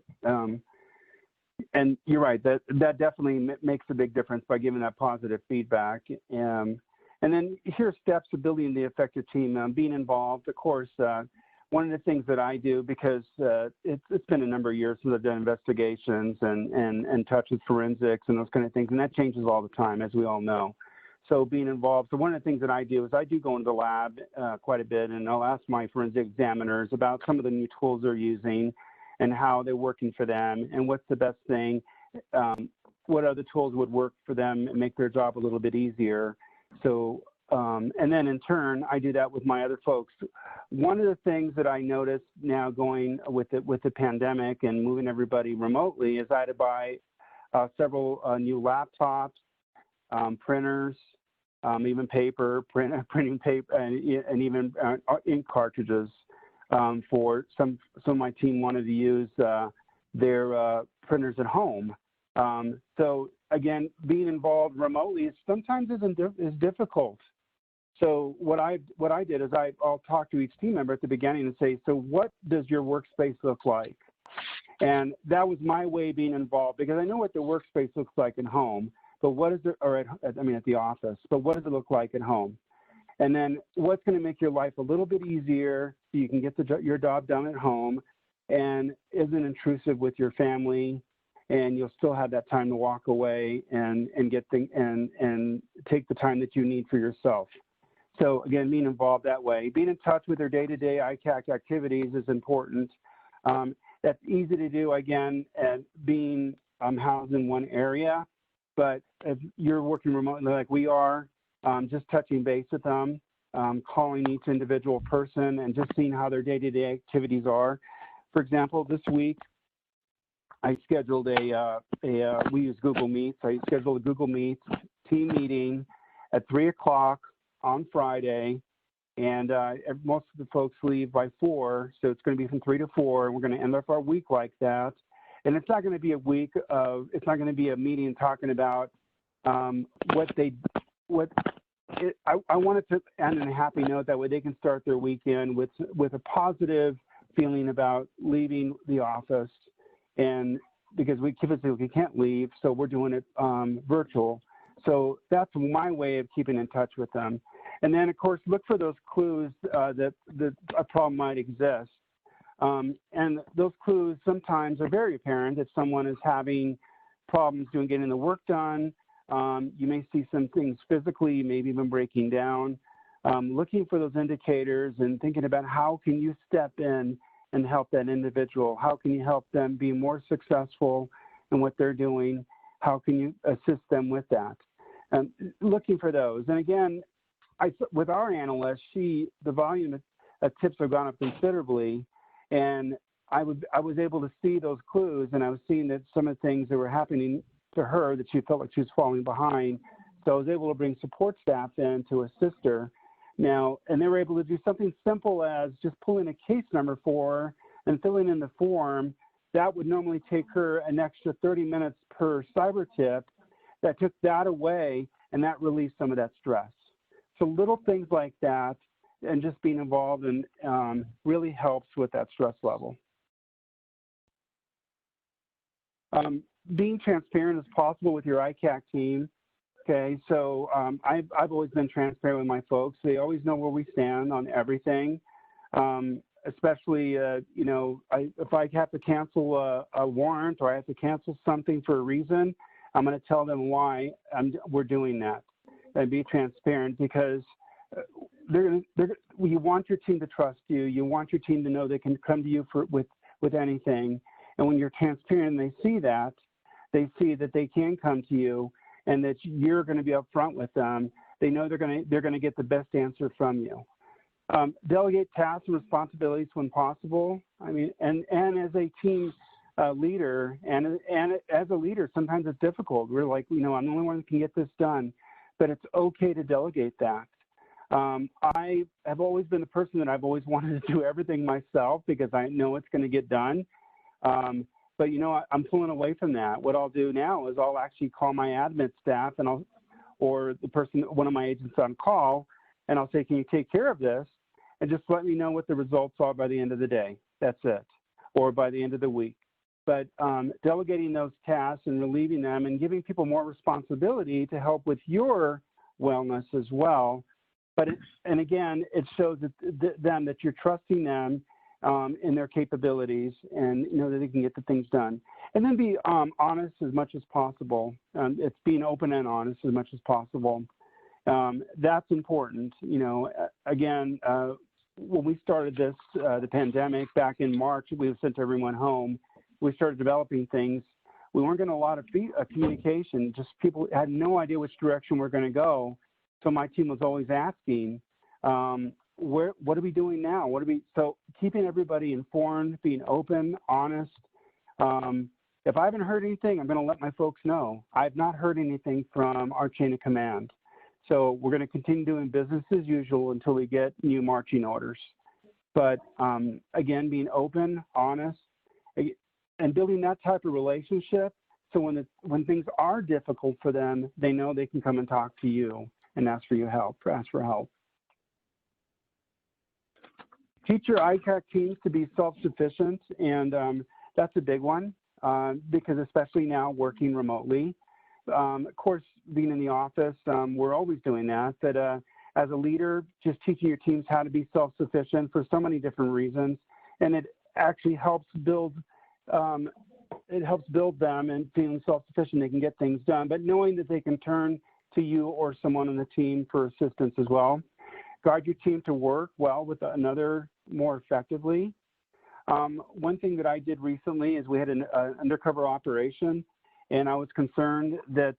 And you're right, that definitely makes a big difference by giving that positive feedback. And then here are steps to building the effective team, being involved. Of course, one of the things that I do, because it's been a number of years since I've done investigations and touch with forensics and those kind of things, and that changes all the time, as we all know. So being involved. So one of the things that I do is I do go into the lab quite a bit, and I'll ask my forensic examiners about some of the new tools they're using and how they're working for them, and what's the best thing, what other tools would work for them and make their job a little bit easier. So, and then in turn, I do that with my other folks. One of the things that I noticed now going with the pandemic and moving everybody remotely is I had to buy several new laptops, printers, even paper, printing paper, and even ink cartridges. For some of my team wanted to use their printers at home. So again, being involved remotely sometimes is difficult. So what I did is I'll talk to each team member at the beginning and say, so what does your workspace look like? And that was my way of being involved, because I know what the workspace looks like at home, but what is it, or at the office, but what does it look like at home? And then what's going to make your life a little bit easier so you can get your job done at home and isn't intrusive with your family, and you'll still have that time to walk away and get and take the time that you need for yourself. So again, being involved that way, being in touch with their day-to-day ICAC activities is important. That's easy to do, again, and being housed in one area. But if you're working remotely like we are, just touching base with them, calling each individual person and just seeing how their day-to-day activities are. For example, this week, I scheduled we use Google Meets. I scheduled a Google Meets team meeting at 3 o'clock on Friday And most of the folks leave by 4, so it's going to be from 3 to 4, and we're going to end up our week like that. And it's not going to be a week of, it's not going to be a meeting talking about I wanted to end on a happy note, that way they can start their weekend with a positive feeling about leaving the office. And because we physically can't leave, so we're doing it virtual. So that's my way of keeping in touch with them. And then, of course, look for those clues that a problem might exist. And those clues sometimes are very apparent. If someone is having problems getting the work done, you may see some things physically, maybe even breaking down. Looking for those indicators and thinking about how can you step in and help that individual? How can you help them be more successful in what they're doing? How can you assist them with that? Looking for those. And again, with our analyst, the volume of tips have gone up considerably, and I was able to see those clues, and I was seeing that some of the things that were happening to her, that she felt like she was falling behind. So I was able to bring support staff in to assist her. Now, and they were able to do something simple as just pulling a case number for her and filling in the form. That would normally take her an extra 30 minutes per cyber tip. That took that away, and that released some of that stress. So little things like that and just being involved and really helps with that stress level. Being transparent as possible with your ICAC team. Okay, so I've always been transparent with my folks. They always know where we stand on everything. Especially, you know, if I have to cancel a warrant or I have to cancel something for a reason, I'm going to tell them why we're doing that, and be transparent, because you want your team to trust you. You want your team to know they can come to you with anything. And when you're transparent and they see that they can come to you and that you're going to be upfront with them, they know they're going to get the best answer from you. Delegate tasks and responsibilities when possible. I mean, and as a team leader and as a leader, sometimes it's difficult. We're like, you know, I'm the only one that can get this done, but it's okay to delegate that. I have always been the person that I've always wanted to do everything myself because I know it's going to get done. But you know, I'm pulling away from that. What I'll do now is I'll actually call my admin staff and or the person, one of my agents on call, and I'll say, can you take care of this? And just let me know what the results are by the end of the day. That's it. Or by the end of the week. But delegating those tasks and relieving them and giving people more responsibility to help with your wellness as well. But and again, it shows them that you're trusting them in their capabilities, and you know that they can get the things done. And then be honest as much as possible. It's being open and honest as much as possible. That's important. You know, again, when we started this, the pandemic back in March, we sent everyone home. We started developing things. We weren't getting a lot of communication. Just people had no idea which direction we're going to go. So my team was always asking, what are we doing now? So keeping everybody informed, being open, honest. If I haven't heard anything, I'm going to let my folks know. I've not heard anything from our chain of command. So we're going to continue doing business as usual until we get new marching orders. But again, being open, honest, and building that type of relationship, so when things are difficult for them, they know they can come and talk to you and ask for help. Teach your ICAC teams to be self-sufficient, and that's a big one because especially now working remotely. Of course, being in the office, we're always doing that, but as a leader, just teaching your teams how to be self-sufficient for so many different reasons, and it actually helps build them and feeling self-sufficient, they can get things done, but knowing that they can turn to you or someone on the team for assistance as well. Guide your team to work well with another more effectively. One thing that I did recently is we had an undercover operation, and I was concerned that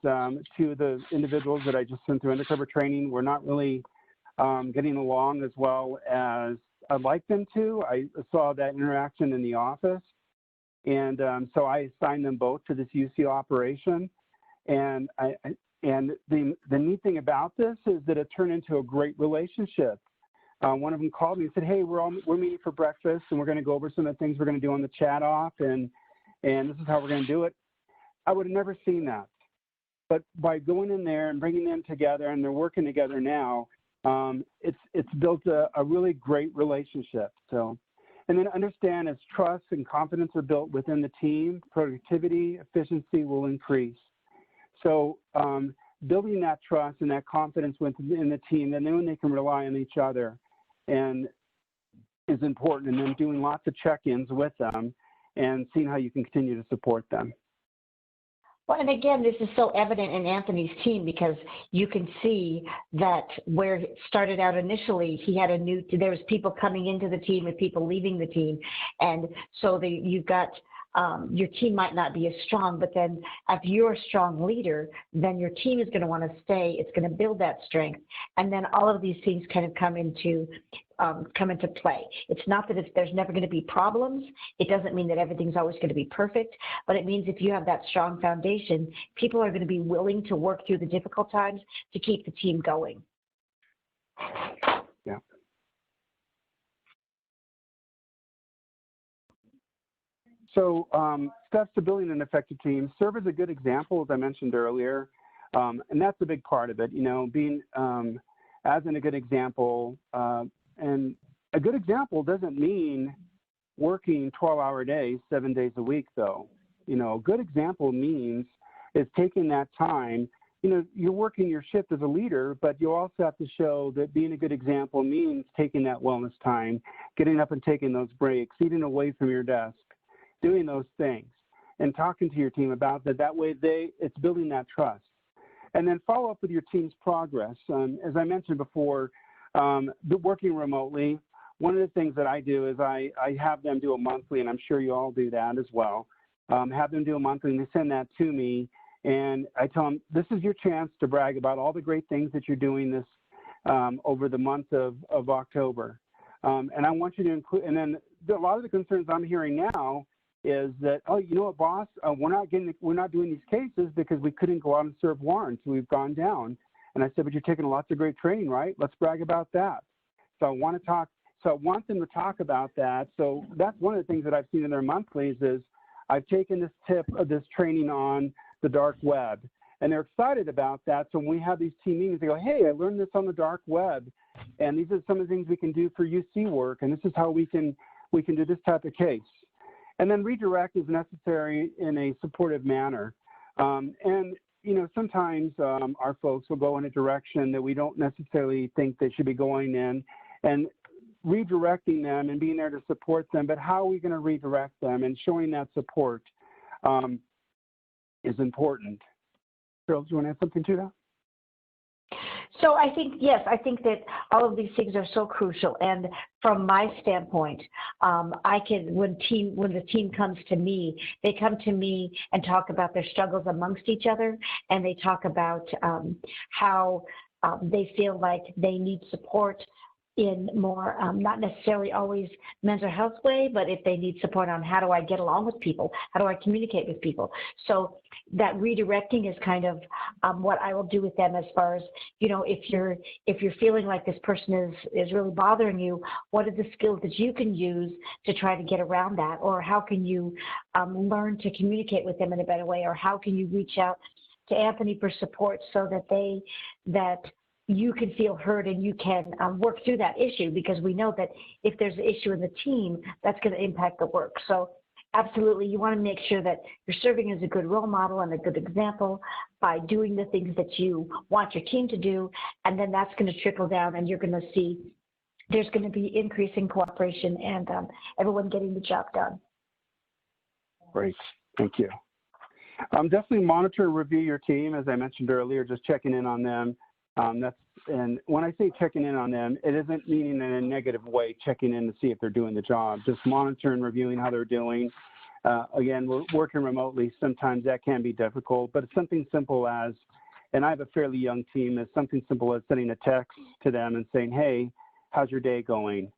two of the individuals that I just sent through undercover training were not really getting along as well as I'd like them to. I saw that interaction in the office, and so I assigned them both to this UC operation. And the neat thing about this is that it turned into a great relationship. one of them called me and said, hey, we're meeting for breakfast, and we're going to go over some of the things we're going to do on the chat off, and this is how we're going to do it. I would have never seen that. But by going in there and bringing them together, and they're working together now, it's built a really great relationship. So, and then understand as trust and confidence are built within the team, productivity, efficiency will increase. So building that trust and that confidence within the team, and then when they can rely on each other, and is important. And then doing lots of check-ins with them and seeing how you can continue to support them. Well, and again, this is so evident in Anthony's team, because you can see that where it started out initially, he had there was people coming into the team and people leaving the team. And so you've got, your team might not be as strong, but then if you're a strong leader, then your team is going to want to stay. It's going to build that strength. And then all of these things kind of come into play. It's not that there's never going to be problems. It doesn't mean that everything's always going to be perfect, but it means if you have that strong foundation, people are going to be willing to work through the difficult times to keep the team going. Yeah. So steps to building an effective team. Serve as a good example, as I mentioned earlier, and that's a big part of it, being as in a good example. And a good example doesn't mean working 12-hour days, 7 days a week, though. A good example means is taking that time. You're working your shift as a leader, but you also have to show that being a good example means taking that wellness time, getting up and taking those breaks, eating away from your desk, doing those things, and talking to your team about that. That way it's building that trust. And then follow up with your team's progress. As I mentioned before, working remotely, one of the things that I do is I have them do a monthly, and I'm sure you all do that as well. Have them do a monthly, and they send that to me, and I tell them, this is your chance to brag about all the great things that you're doing this over the month of October. And I want you to include, and then a lot of the concerns I'm hearing now is that, oh, you know what, boss, we're not doing these cases because we couldn't go out and serve warrants. We've gone down. And I said, but you're taking lots of great training, right? Let's brag about that. So I want them to talk about that. So that's one of the things that I've seen in their monthlies is I've taken this tip of this training on the dark web, and they're excited about that. So when we have these team meetings, they go, hey, I learned this on the dark web, and these are some of the things we can do for UC work, and this is how we can do this type of case. And then redirect is necessary in a supportive manner. And sometimes our folks will go in a direction that we don't necessarily think they should be going in, and redirecting them and being there to support them. But how are we going to redirect them, and showing that support is important. Cheryl, do you want to add something to that? So I think, yes, I think that all of these things are so crucial. And from my standpoint, when the team comes to me, they come to me and talk about their struggles amongst each other, and they talk about how they feel like they need support in more, not necessarily always mental health way, but if they need support on how do I get along with people, how do I communicate with people. So that redirecting is kind of what I will do with them, as far as, if you're feeling like this person is really bothering you, what are the skills that you can use to try to get around that? Or how can you learn to communicate with them in a better way? Or how can you reach out to Anthony for support so that you can feel heard and you can work through that issue, because we know that if there's an issue in the team, that's going to impact the work. So absolutely, you want to make sure that you're serving as a good role model and a good example by doing the things that you want your team to do, and then that's going to trickle down, and you're going to see there's going to be increasing cooperation and everyone getting the job done. Great, thank you. Definitely monitor and review your team, as I mentioned earlier, just checking in on them. And when I say checking in on them, it isn't meaning in a negative way, checking in to see if they're doing the job, just monitoring, reviewing how they're doing. Again, we're working remotely. Sometimes that can be difficult, but it's something simple as, and I have a fairly young team, it's something simple as sending a text to them and saying, hey, how's your day going?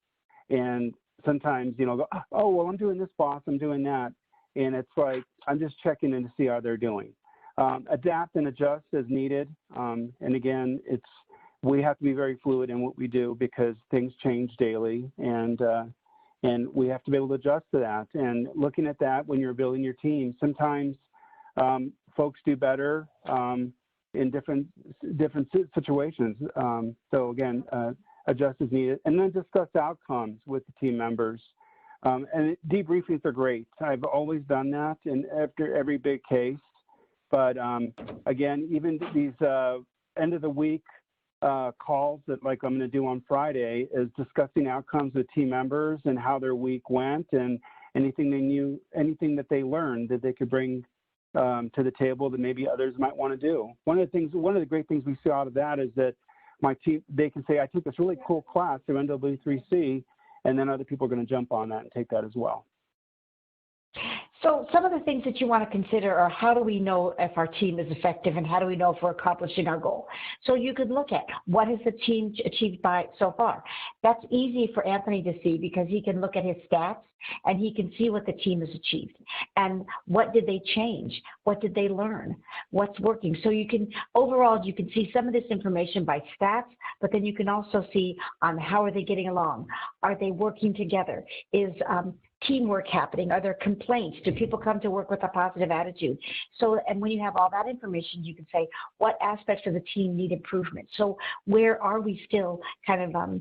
And sometimes, go, oh, well, I'm doing this, boss, I'm doing that. And it's like, I'm just checking in to see how they're doing. Adapt and adjust as needed. And again, it's we have to be very fluid in what we do because things change daily, and we have to be able to adjust to that. And looking at that when you're building your team, sometimes folks do better in different situations. So again, adjust as needed, and then discuss outcomes with the team members. And debriefings are great. I've always done that after every big case. But again, even these end of the week calls that like I'm going to do on Friday is discussing outcomes with team members and how their week went and anything they knew, anything that they learned that they could bring to the table that maybe others might want to do. One of the great things we see out of that is that my team, they can say, I took this really cool class through NW3C, and then other people are going to jump on that and take that as well. So some of the things that you want to consider are how do we know if our team is effective and how do we know if we're accomplishing our goal? So you could look at what has the team achieved by so far. That's easy for Anthony to see because he can look at his stats and he can see what the team has achieved and what did they change, what did they learn, what's working. So you can, overall, you can see some of this information by stats, but then you can also see how are they getting along? Are they working together? Is teamwork happening? Are there complaints? Do people come to work with a positive attitude? So, and when you have all that information, you can say, what aspects of the team need improvement? So where are we still kind of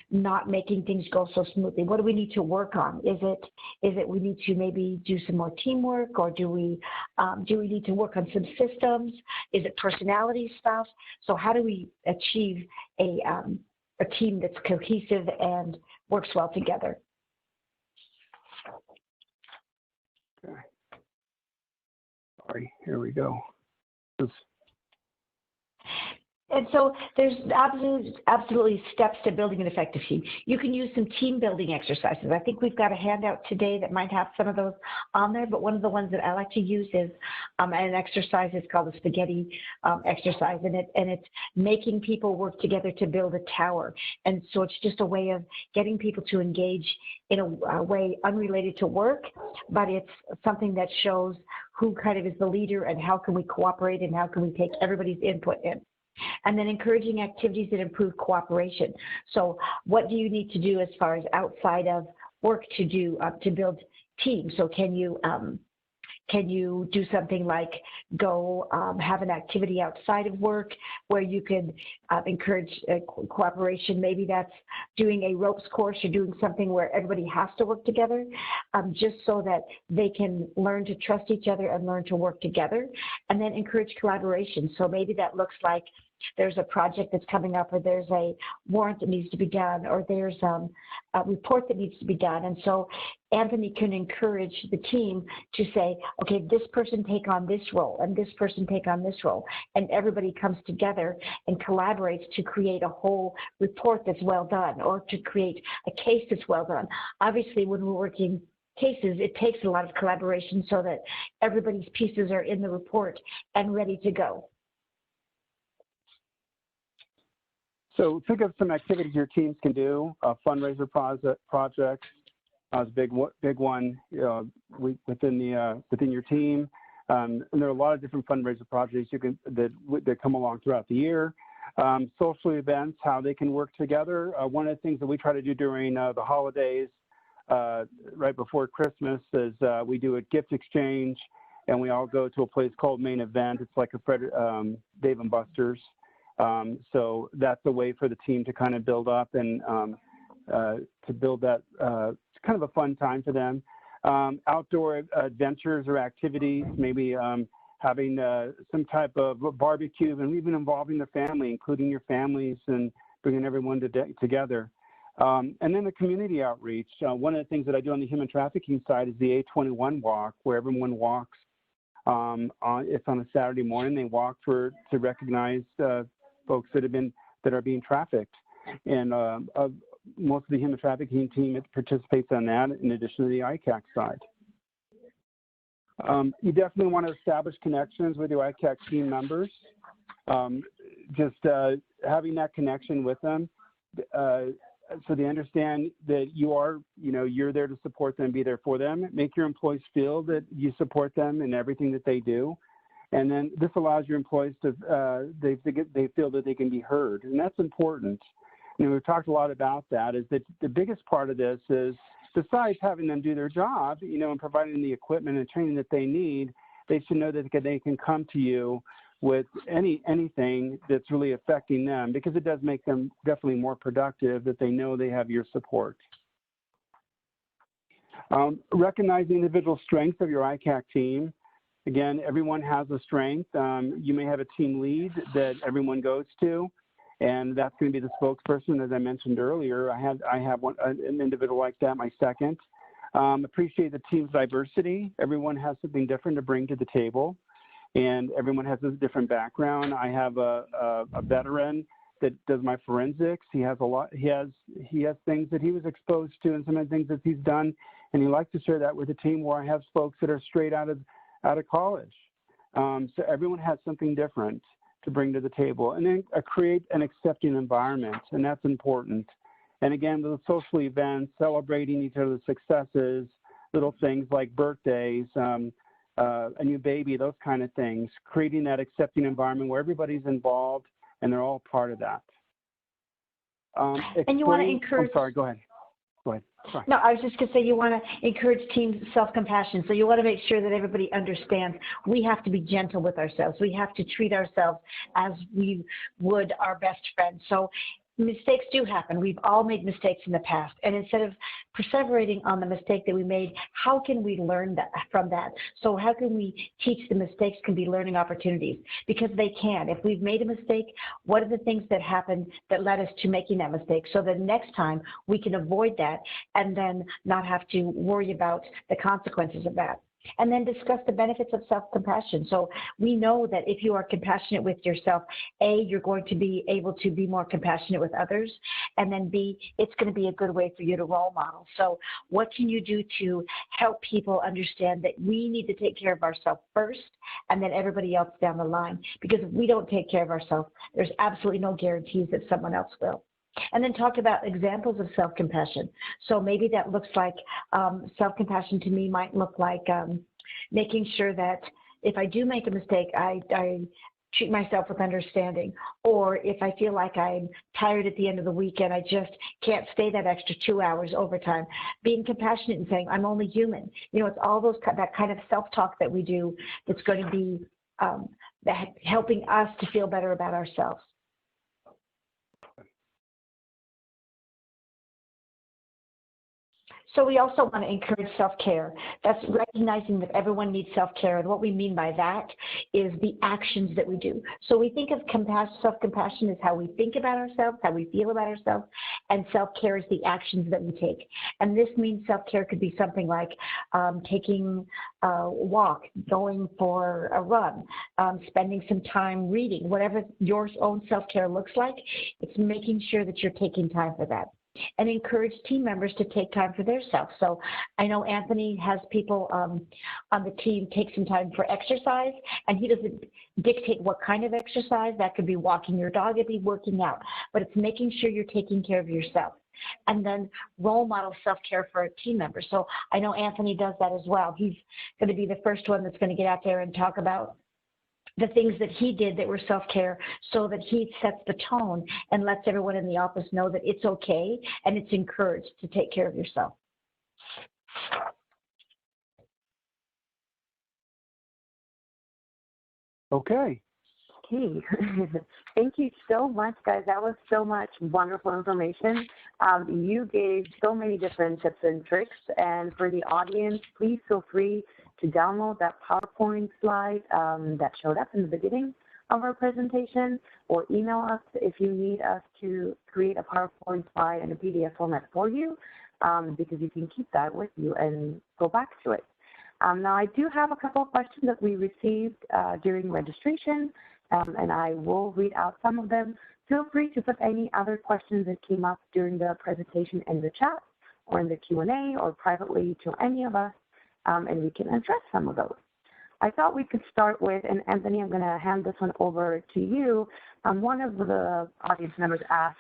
not making things go so smoothly? What do we need to work on? Is it we need to maybe do some more teamwork, or do we need to work on some systems? Is it personality stuff? So how do we achieve a team that's cohesive and works well together? Okay. Sorry, here we go. And so there's absolutely steps to building an effective team. You can use some team building exercises. I think we've got a handout today that might have some of those on there, but one of the ones that I like to use is an exercise. It's called the spaghetti exercise, and it's making people work together to build a tower. And so it's just a way of getting people to engage in a way unrelated to work, but it's something that shows who kind of is the leader and how can we cooperate and how can we take everybody's input in. And then encouraging activities that improve cooperation. So what do you need to do as far as outside of work to do to build teams? So can you do something like go have an activity outside of work where you could encourage cooperation? Maybe that's doing a ropes course or doing something where everybody has to work together, just so that they can learn to trust each other and learn to work together. And then encourage collaboration. So maybe that looks like there's a project that's coming up, or there's a warrant that needs to be done, or there's a report that needs to be done. And so Anthony can encourage the team to say, okay, this person take on this role and this person take on this role. And everybody comes together and collaborates to create a whole report that's well done, or to create a case that's well done. Obviously, when we're working cases, it takes a lot of collaboration so that everybody's pieces are in the report and ready to go. So think of some activities your teams can do. Fundraiser projects is a big one within your team. And there are a lot of different fundraiser projects that come along throughout the year. Social events, how they can work together. One of the things that we try to do during the holidays, right before Christmas, is we do a gift exchange, and we all go to a place called Main Event. It's like a Dave & Buster's. So that's a way for the team to kind of build up and to build that, it's kind of a fun time for them. Outdoor adventures or activities, maybe having some type of barbecue, and even involving the family, including your families and bringing everyone together. And then the community outreach. One of the things that I do on the human trafficking side is the A21 walk, where everyone walks. It's on a Saturday morning. They walk to recognize folks that are being trafficked, and most of the human trafficking team participates on that, in addition to the ICAC side. You definitely want to establish connections with your ICAC team members. Just having that connection with them, so they understand that you're there to support them, be there for them. Make your employees feel that you support them in everything that they do. And then this allows your employees to, they feel that they can be heard, and that's important. We've talked a lot about that, is that the biggest part of this is, besides having them do their job, and providing the equipment and training that they need, they should know that they can come to you with anything that's really affecting them, because it does make them definitely more productive that they know they have your support. Recognize the individual strengths of your ICAC team. Again, everyone has a strength. You may have a team lead that everyone goes to, and that's going to be the spokesperson, as I mentioned earlier. I have an individual like that, my second. Appreciate the team's diversity. Everyone has something different to bring to the table, and everyone has a different background. I have a veteran that does my forensics. He has he has things that he was exposed to, and some of the things that he's done, and he likes to share that with the team, where I have folks that are straight out of college. So everyone has something different to bring to the table, and then create an accepting environment, and that's important. And again, with social events, celebrating each other's successes, little things like birthdays, a new baby, those kind of things, creating that accepting environment where everybody's involved and they're all part of that. And you want to encourage. I'm sorry, go ahead. Go ahead. Sorry. No, I was just going to say, you want to encourage team self-compassion. So you want to make sure that everybody understands we have to be gentle with ourselves. We have to treat ourselves as we would our best friend. So mistakes do happen. We've all made mistakes in the past. And instead of perseverating on the mistake that we made, how can we learn from that? So how can we teach the mistakes can be learning opportunities? Because they can. If we've made a mistake, what are the things that happened that led us to making that mistake? So that next time we can avoid that and then not have to worry about the consequences of that. And then discuss the benefits of self-compassion. So we know that if you are compassionate with yourself, A, you're going to be able to be more compassionate with others, and then B, it's going to be a good way for you to role model. So what can you do to help people understand that we need to take care of ourselves first, and then everybody else down the line? Because if we don't take care of ourselves, there's absolutely no guarantees that someone else will. And then talk about examples of self-compassion. So maybe that looks like self-compassion to me might look like making sure that if I do make a mistake, I treat myself with understanding. Or if I feel like I'm tired at the end of the week and I just can't stay that extra 2 hours overtime, being compassionate and saying, I'm only human. It's all that kind of self-talk that we do that's going to be helping us to feel better about ourselves. So we also want to encourage self-care. That's recognizing that everyone needs self-care. And what we mean by that is the actions that we do. So we think of self-compassion as how we think about ourselves, how we feel about ourselves, and self-care is the actions that we take. And this means self-care could be something like taking a walk, going for a run, spending some time reading, whatever your own self-care looks like. It's making sure that you're taking time for that. And encourage team members to take time for themselves. So I know Anthony has people on the team take some time for exercise, and he doesn't dictate what kind of exercise. That could be walking your dog, it could be working out, but it's making sure you're taking care of yourself. And then role model self-care for a team member. So I know Anthony does that as well. He's going to be the first one that's going to get out there and talk about the things that he did that were self-care, so that he sets the tone and lets everyone in the office know that it's okay and it's encouraged to take care of yourself. Okay. Okay. Thank you so much, guys. That was so much wonderful information. You gave so many different tips and tricks. And for the audience, please feel free to download that PowerPoint slide that showed up in the beginning of our presentation, or email us if you need us to create a PowerPoint slide in a PDF format for you, because you can keep that with you and go back to it. Now, I do have a couple of questions that we received during registration, and I will read out some of them. Feel free to put any other questions that came up during the presentation in the chat or in the Q&A or privately to any of us, and we can address some of those. I thought we could start with, and Anthony, I'm going to hand this one over to you. One of the audience members asked,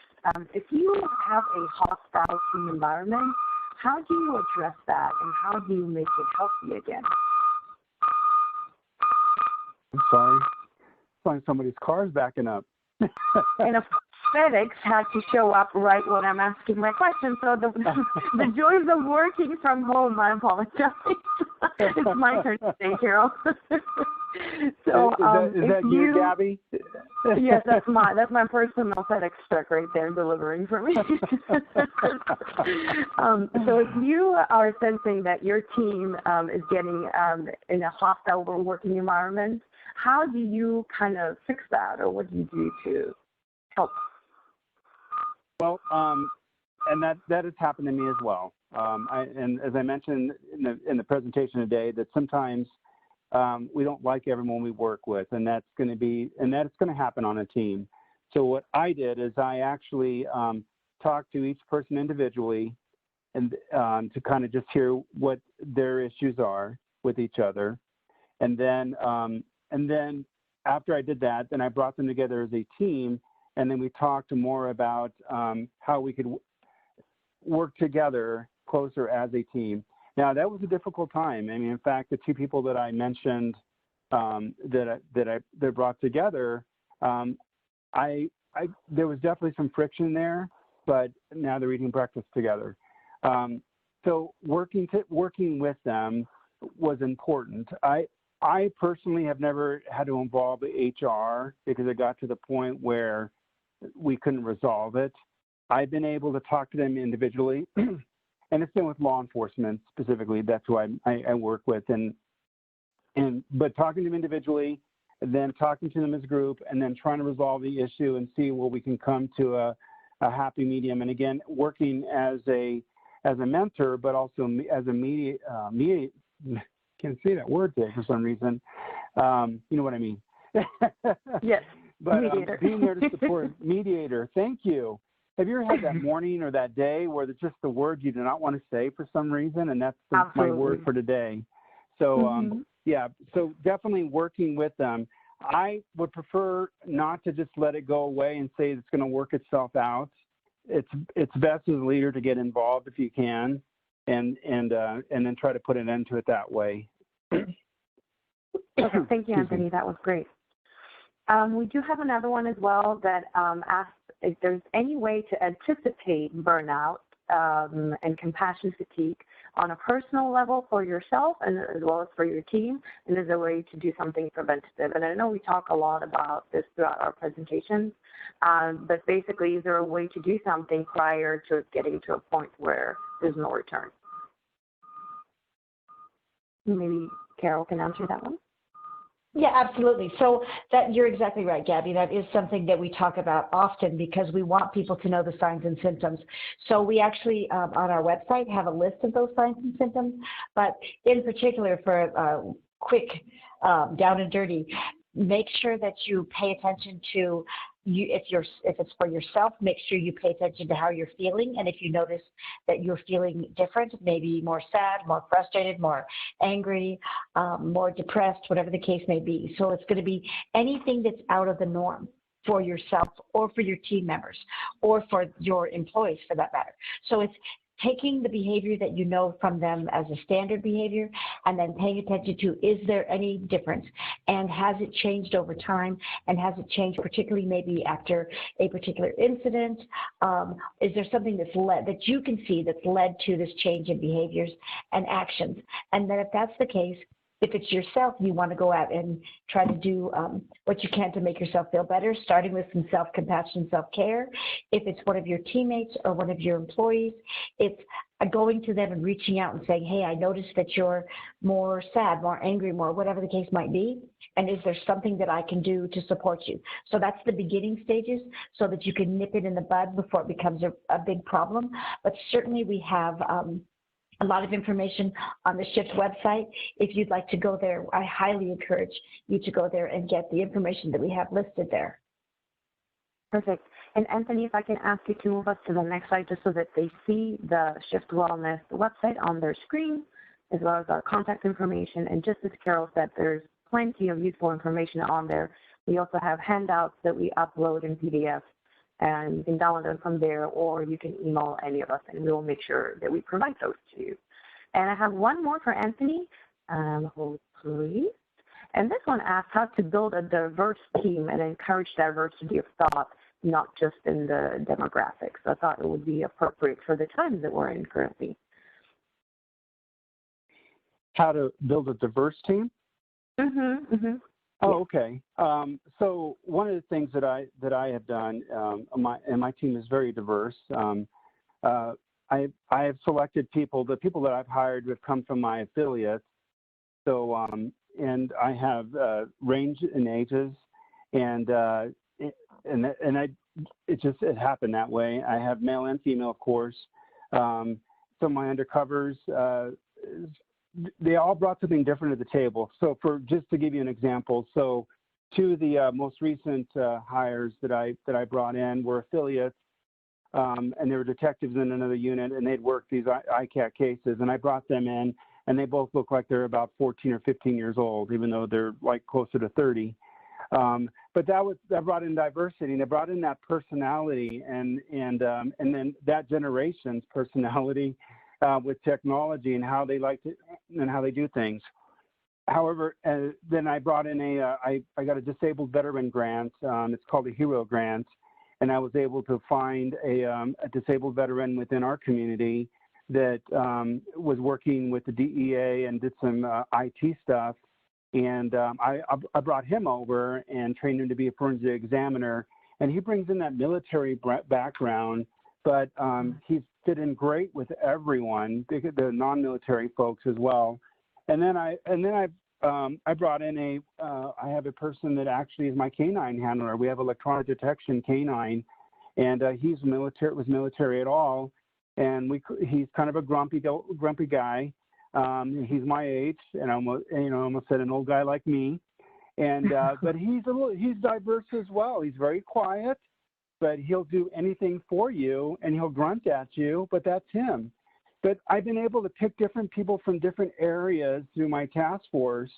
if you have a hostile team environment, how do you address that, and how do you make it healthy again? I'm sorry. It's like somebody's car's backing up. And a FedEx had to show up right when I'm asking my question. So the joys of working from home, I apologize. It's my turn to say, Carol. So is that you, Gabby? Yes, that's my personal FedEx truck right there delivering for me. So if you are sensing that your team is getting in a hostile working environment, how do you kind of fix that, or what do you do to help? Well, and that has happened to me as well. And as I mentioned in the presentation today, that sometimes we don't like everyone we work with, and that's going to happen on a team. So what I did is I actually talked to each person individually, and to kind of just hear what their issues are with each other, and then after I did that, then I brought them together as a team, and then we talked more about how we could work together closer as a team. Now, that was a difficult time. I mean, in fact, the two people that I mentioned that brought together, there was definitely some friction there, but now they're eating breakfast together. So working with them was important. I personally have never had to involve the HR because it got to the point where we couldn't resolve it. I've been able to talk to them individually, and it's been with law enforcement specifically. That's who I work with, but talking to them individually, and then talking to them as a group, and then trying to resolve the issue and see where we can come to a happy medium. And again, working as a mentor, but also as a mediator. Can't say that word there for some reason. You know what I mean? Yes. But mediator. Being there to support, mediator. Thank you. Have you ever had that morning or that day where it's just the word you do not want to say for some reason, and that's my word for today. So yeah, so definitely working with them. I would prefer not to just let it go away and say it's going to work itself out. It's best as a leader to get involved if you can, and then try to put an end to it that way. Okay, thank you, Anthony. That was great. We do have another one as well that asks if there's any way to anticipate burnout and compassion fatigue on a personal level for yourself and as well as for your team, and is there a way to do something preventative? And I know we talk a lot about this throughout our presentations, but basically, is there a way to do something prior to getting to a point where there's no return? Maybe Carol can answer that one. Yeah, absolutely. So that you're exactly right, Gabby. That is something that we talk about often because we want people to know the signs and symptoms. So we actually, on our website, have a list of those signs and symptoms. But in particular, for quick down and dirty, make sure that you pay attention to if it's for yourself, make sure you pay attention to how you're feeling. And if you notice that you're feeling different, maybe more sad, more frustrated, more angry, more depressed, whatever the case may be. So it's going to be anything that's out of the norm for yourself or for your team members or for your employees for that matter. So it's taking the behavior that you know from them as a standard behavior and then paying attention to, is there any difference? And has it changed over time? And has it changed particularly maybe after a particular incident? Is there something that's that you can see that's led to this change in behaviors and actions? And then if that's the case, if it's yourself, you want to go out and try to do what you can to make yourself feel better, starting with some self-compassion, self-care. If it's one of your teammates or one of your employees, it's going to them and reaching out and saying, hey, I noticed that you're more sad, more angry, more whatever the case might be, and is there something that I can do to support you? So that's the beginning stages so that you can nip it in the bud before it becomes a big problem. But certainly we have a lot of information on the SHIFT website. If you'd like to go there, I highly encourage you to go there and get the information that we have listed there. Perfect. And Anthony, if I can ask you to move us to the next slide just so that they see the SHIFT Wellness website on their screen, as well as our contact information. And just as Carol said, there's plenty of useful information on there. We also have handouts that we upload in PDF, and you can download them from there, or you can email any of us, and we will make sure that we provide those to you. And I have one more for Anthony. Hold, please. And this one asks how to build a diverse team and encourage diversity of thought, not just in the demographics. I thought it would be appropriate for the times that we're in currently. How to build a diverse team? Mm-hmm, mm-hmm. Oh, okay. So one of the things that I have done, and my team is very diverse. I have selected people. The people that I've hired have come from my affiliates. So and I have range in ages, and it happened that way. I have male and female, of course. So my undercovers, they all brought something different to the table. So just to give you an example, so two of the most recent hires that I brought in were affiliates, and they were detectives in another unit, and they'd worked these ICAC cases, and I brought them in, and they both look like they're about 14 or 15 years old, even though they're like closer to 30. But that brought in diversity, and it brought in that personality, and then that generation's personality with technology and how they like to and how they do things. However, then I brought in I got a disabled veteran grant. It's called a Hero Grant, and I was able to find a disabled veteran within our community that was working with the DEA and did some IT stuff. And I brought him over and trained him to be a forensic examiner. And he brings in that military background, but he's fit in great with everyone, the non-military folks as well. And then I brought in I have a person that actually is my canine handler. We have electronic detection canine, and he's was military at all. And he's kind of a grumpy guy. He's my age, and almost said an old guy like me. And but he's diverse as well. He's very quiet, but he'll do anything for you, and he'll grunt at you. But that's him. But I've been able to pick different people from different areas through my task force,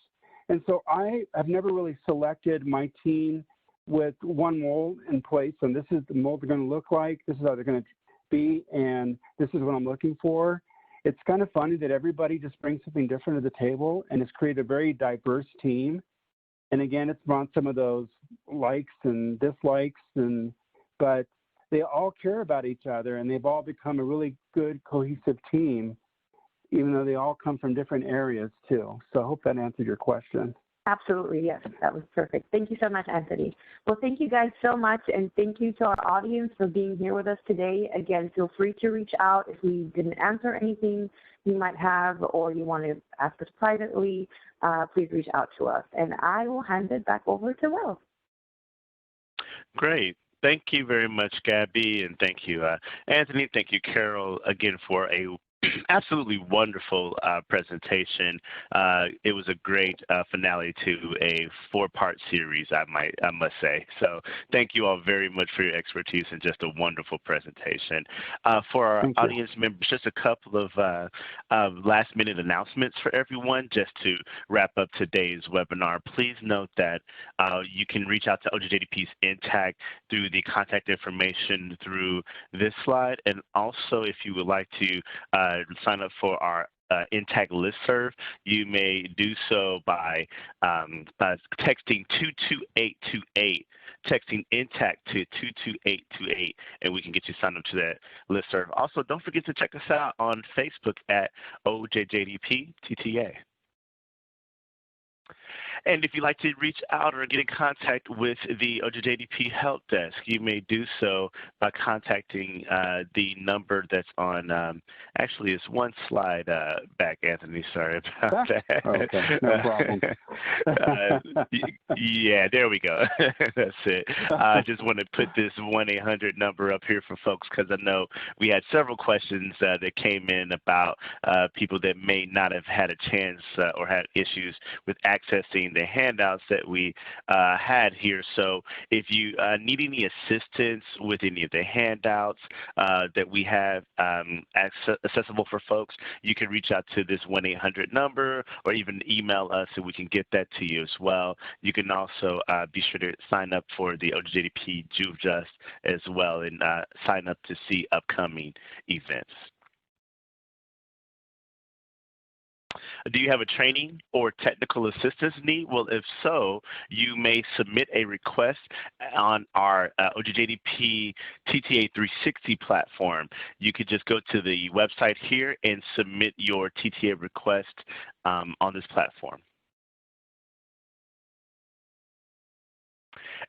and so I have never really selected my team with one mold in place. And this is the mold they're going to look like. This is how they're going to be, and this is what I'm looking for. It's kind of funny that everybody just brings something different to the table, and it's created a very diverse team. And again, it's brought some of those likes and dislikes, but they all care about each other, and they've all become a really good cohesive team, even though they all come from different areas too. So I hope that answered your question. Absolutely, yes, that was perfect. Thank you so much, Anthony. Well, thank you guys so much, and thank you to our audience for being here with us today. Again, feel free to reach out if we didn't answer anything you might have, or you want to ask us privately, please reach out to us. And I will hand it back over to Will. Great. Thank you very much, Gabby, and thank you, Anthony. Thank you, Carol, again for a absolutely wonderful presentation. It was a great finale to a 4-part series, I must say. So thank you all very much for your expertise and just a wonderful presentation. For our audience members, just a couple of last-minute announcements for everyone, just to wrap up today's webinar. Please note that you can reach out to OJJDP's INTAC through the contact information through this slide, and also if you would like to sign up for our INTAC listserv, you may do so by texting 22828, texting INTAC to 22828, and we can get you signed up to that listserv. Also, don't forget to check us out on Facebook at OJJDP TTA. And if you'd like to reach out or get in contact with the OJJDP Help Desk, you may do so by contacting the number that's on, actually it's one slide back, Anthony, sorry about that. Okay, no problem. Yeah, there we go. That's it. I just want to put this 1-800 number up here for folks, because I know we had several questions that came in about people that may not have had a chance or had issues with accessing the handouts that we had here. So if you need any assistance with any of the handouts that we have accessible for folks, you can reach out to this 1-800 number or even email us and we can get that to you as well. You can also be sure to sign up for the OJJDP JuveJust as well and sign up to see upcoming events. Do you have a training or technical assistance need? Well, if so, you may submit a request on our OJJDP TTA 360 platform. You could just go to the website here and submit your TTA request on this platform.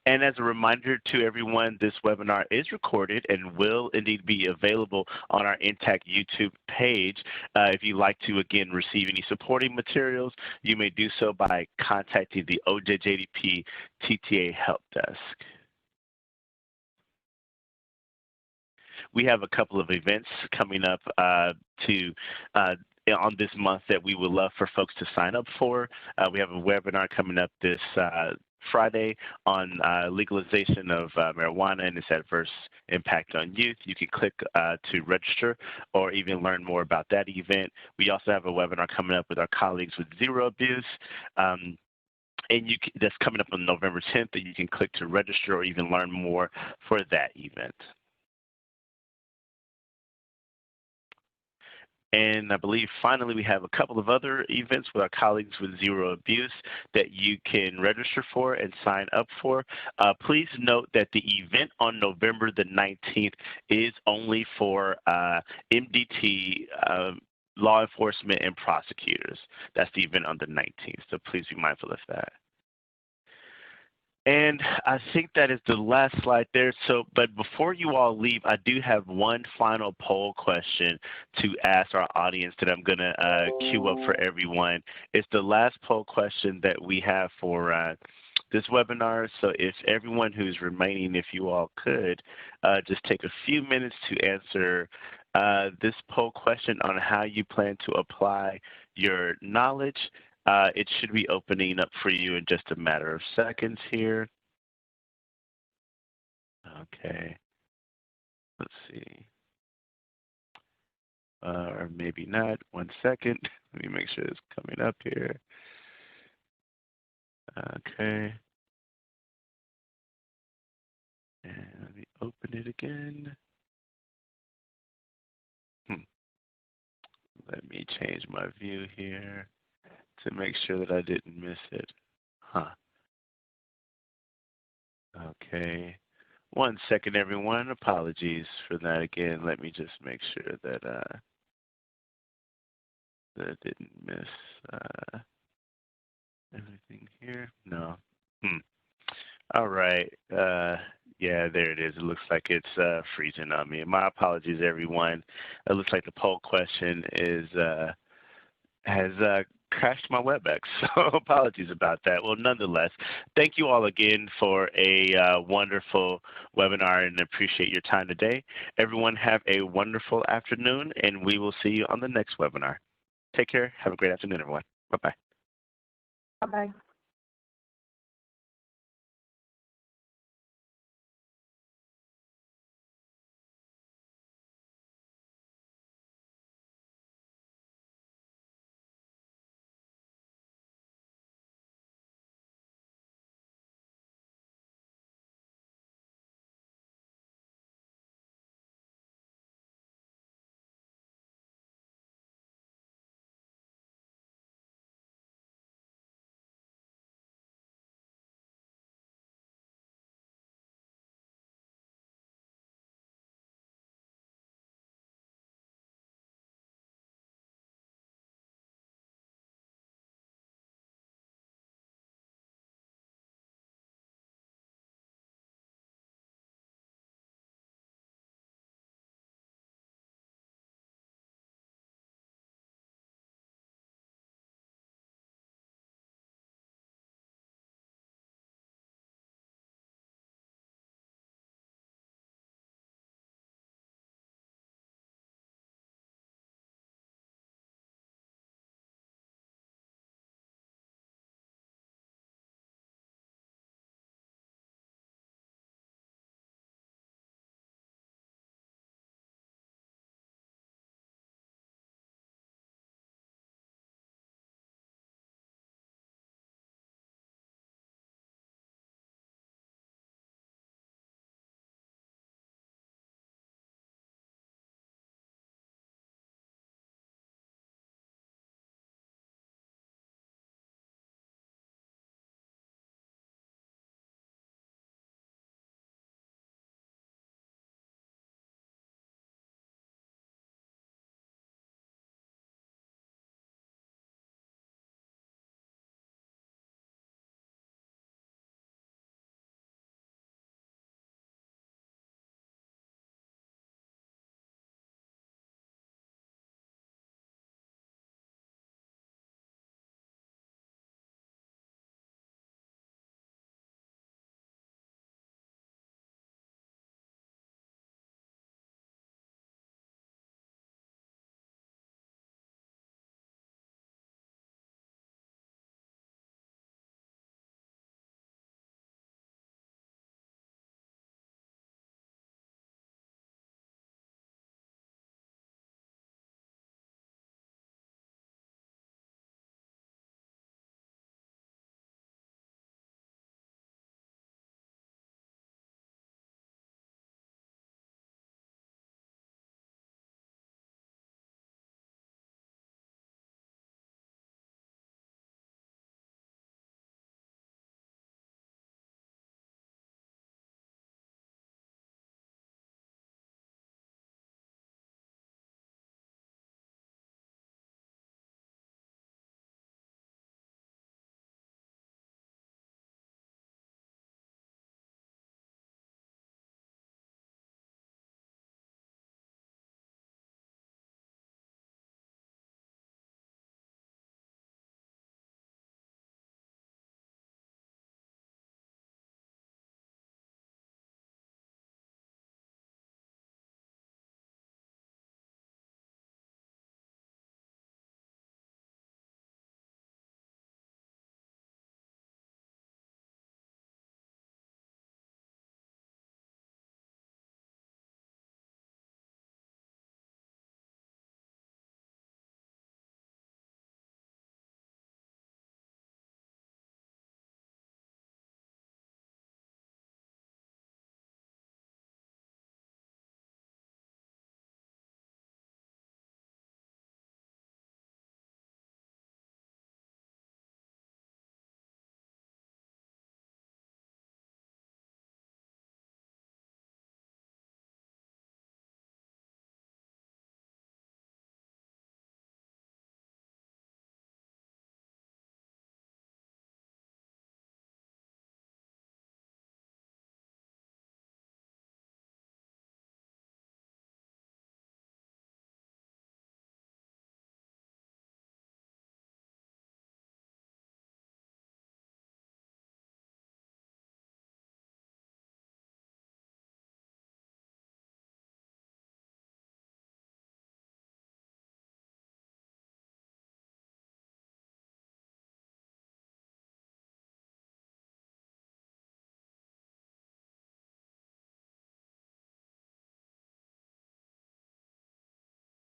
And as a reminder to everyone, this webinar is recorded and will indeed be available on our ICAC YouTube page. If you'd like to, again, receive any supporting materials, you may do so by contacting the OJJDP TTA Help Desk. We have a couple of events coming up on this month that we would love for folks to sign up for. We have a webinar coming up this Friday on legalization of marijuana and its adverse impact on youth. You can click to register or even learn more about that event. We also have a webinar coming up with our colleagues with Zero Abuse. And that's coming up on November 10th, and you can click to register or even learn more for that event. And I believe finally we have a couple of other events with our colleagues with Zero Abuse that you can register for and sign up for. Please note that the event on November the 19th is only for MDT, law enforcement, and prosecutors. That's the event on the 19th, so please be mindful of that. And I think that is the last slide there. So, but before you all leave, I do have one final poll question to ask our audience that I'm going to queue up for everyone. It's the last poll question that we have for this webinar. So if everyone who's remaining, if you all could, just take a few minutes to answer this poll question on how you plan to apply your knowledge. It should be opening up for you in just a matter of seconds here. Okay, let's see. Or maybe not. 1 second. Let me make sure it's coming up here. Okay. And let me open it again. Let me change my view here to make sure that I didn't miss it. Okay. 1 second, everyone. Apologies for that again. Let me just make sure that that I didn't miss everything here. No. All right. Yeah, there it is. It looks like it's freezing on me. My apologies, everyone. It looks like the poll question has crashed my WebEx, so apologies about that. Well, nonetheless, thank you all again for a wonderful webinar and appreciate your time today. Everyone have a wonderful afternoon, and we will see you on the next webinar. Take care. Have a great afternoon, everyone. Bye-bye. Bye-bye.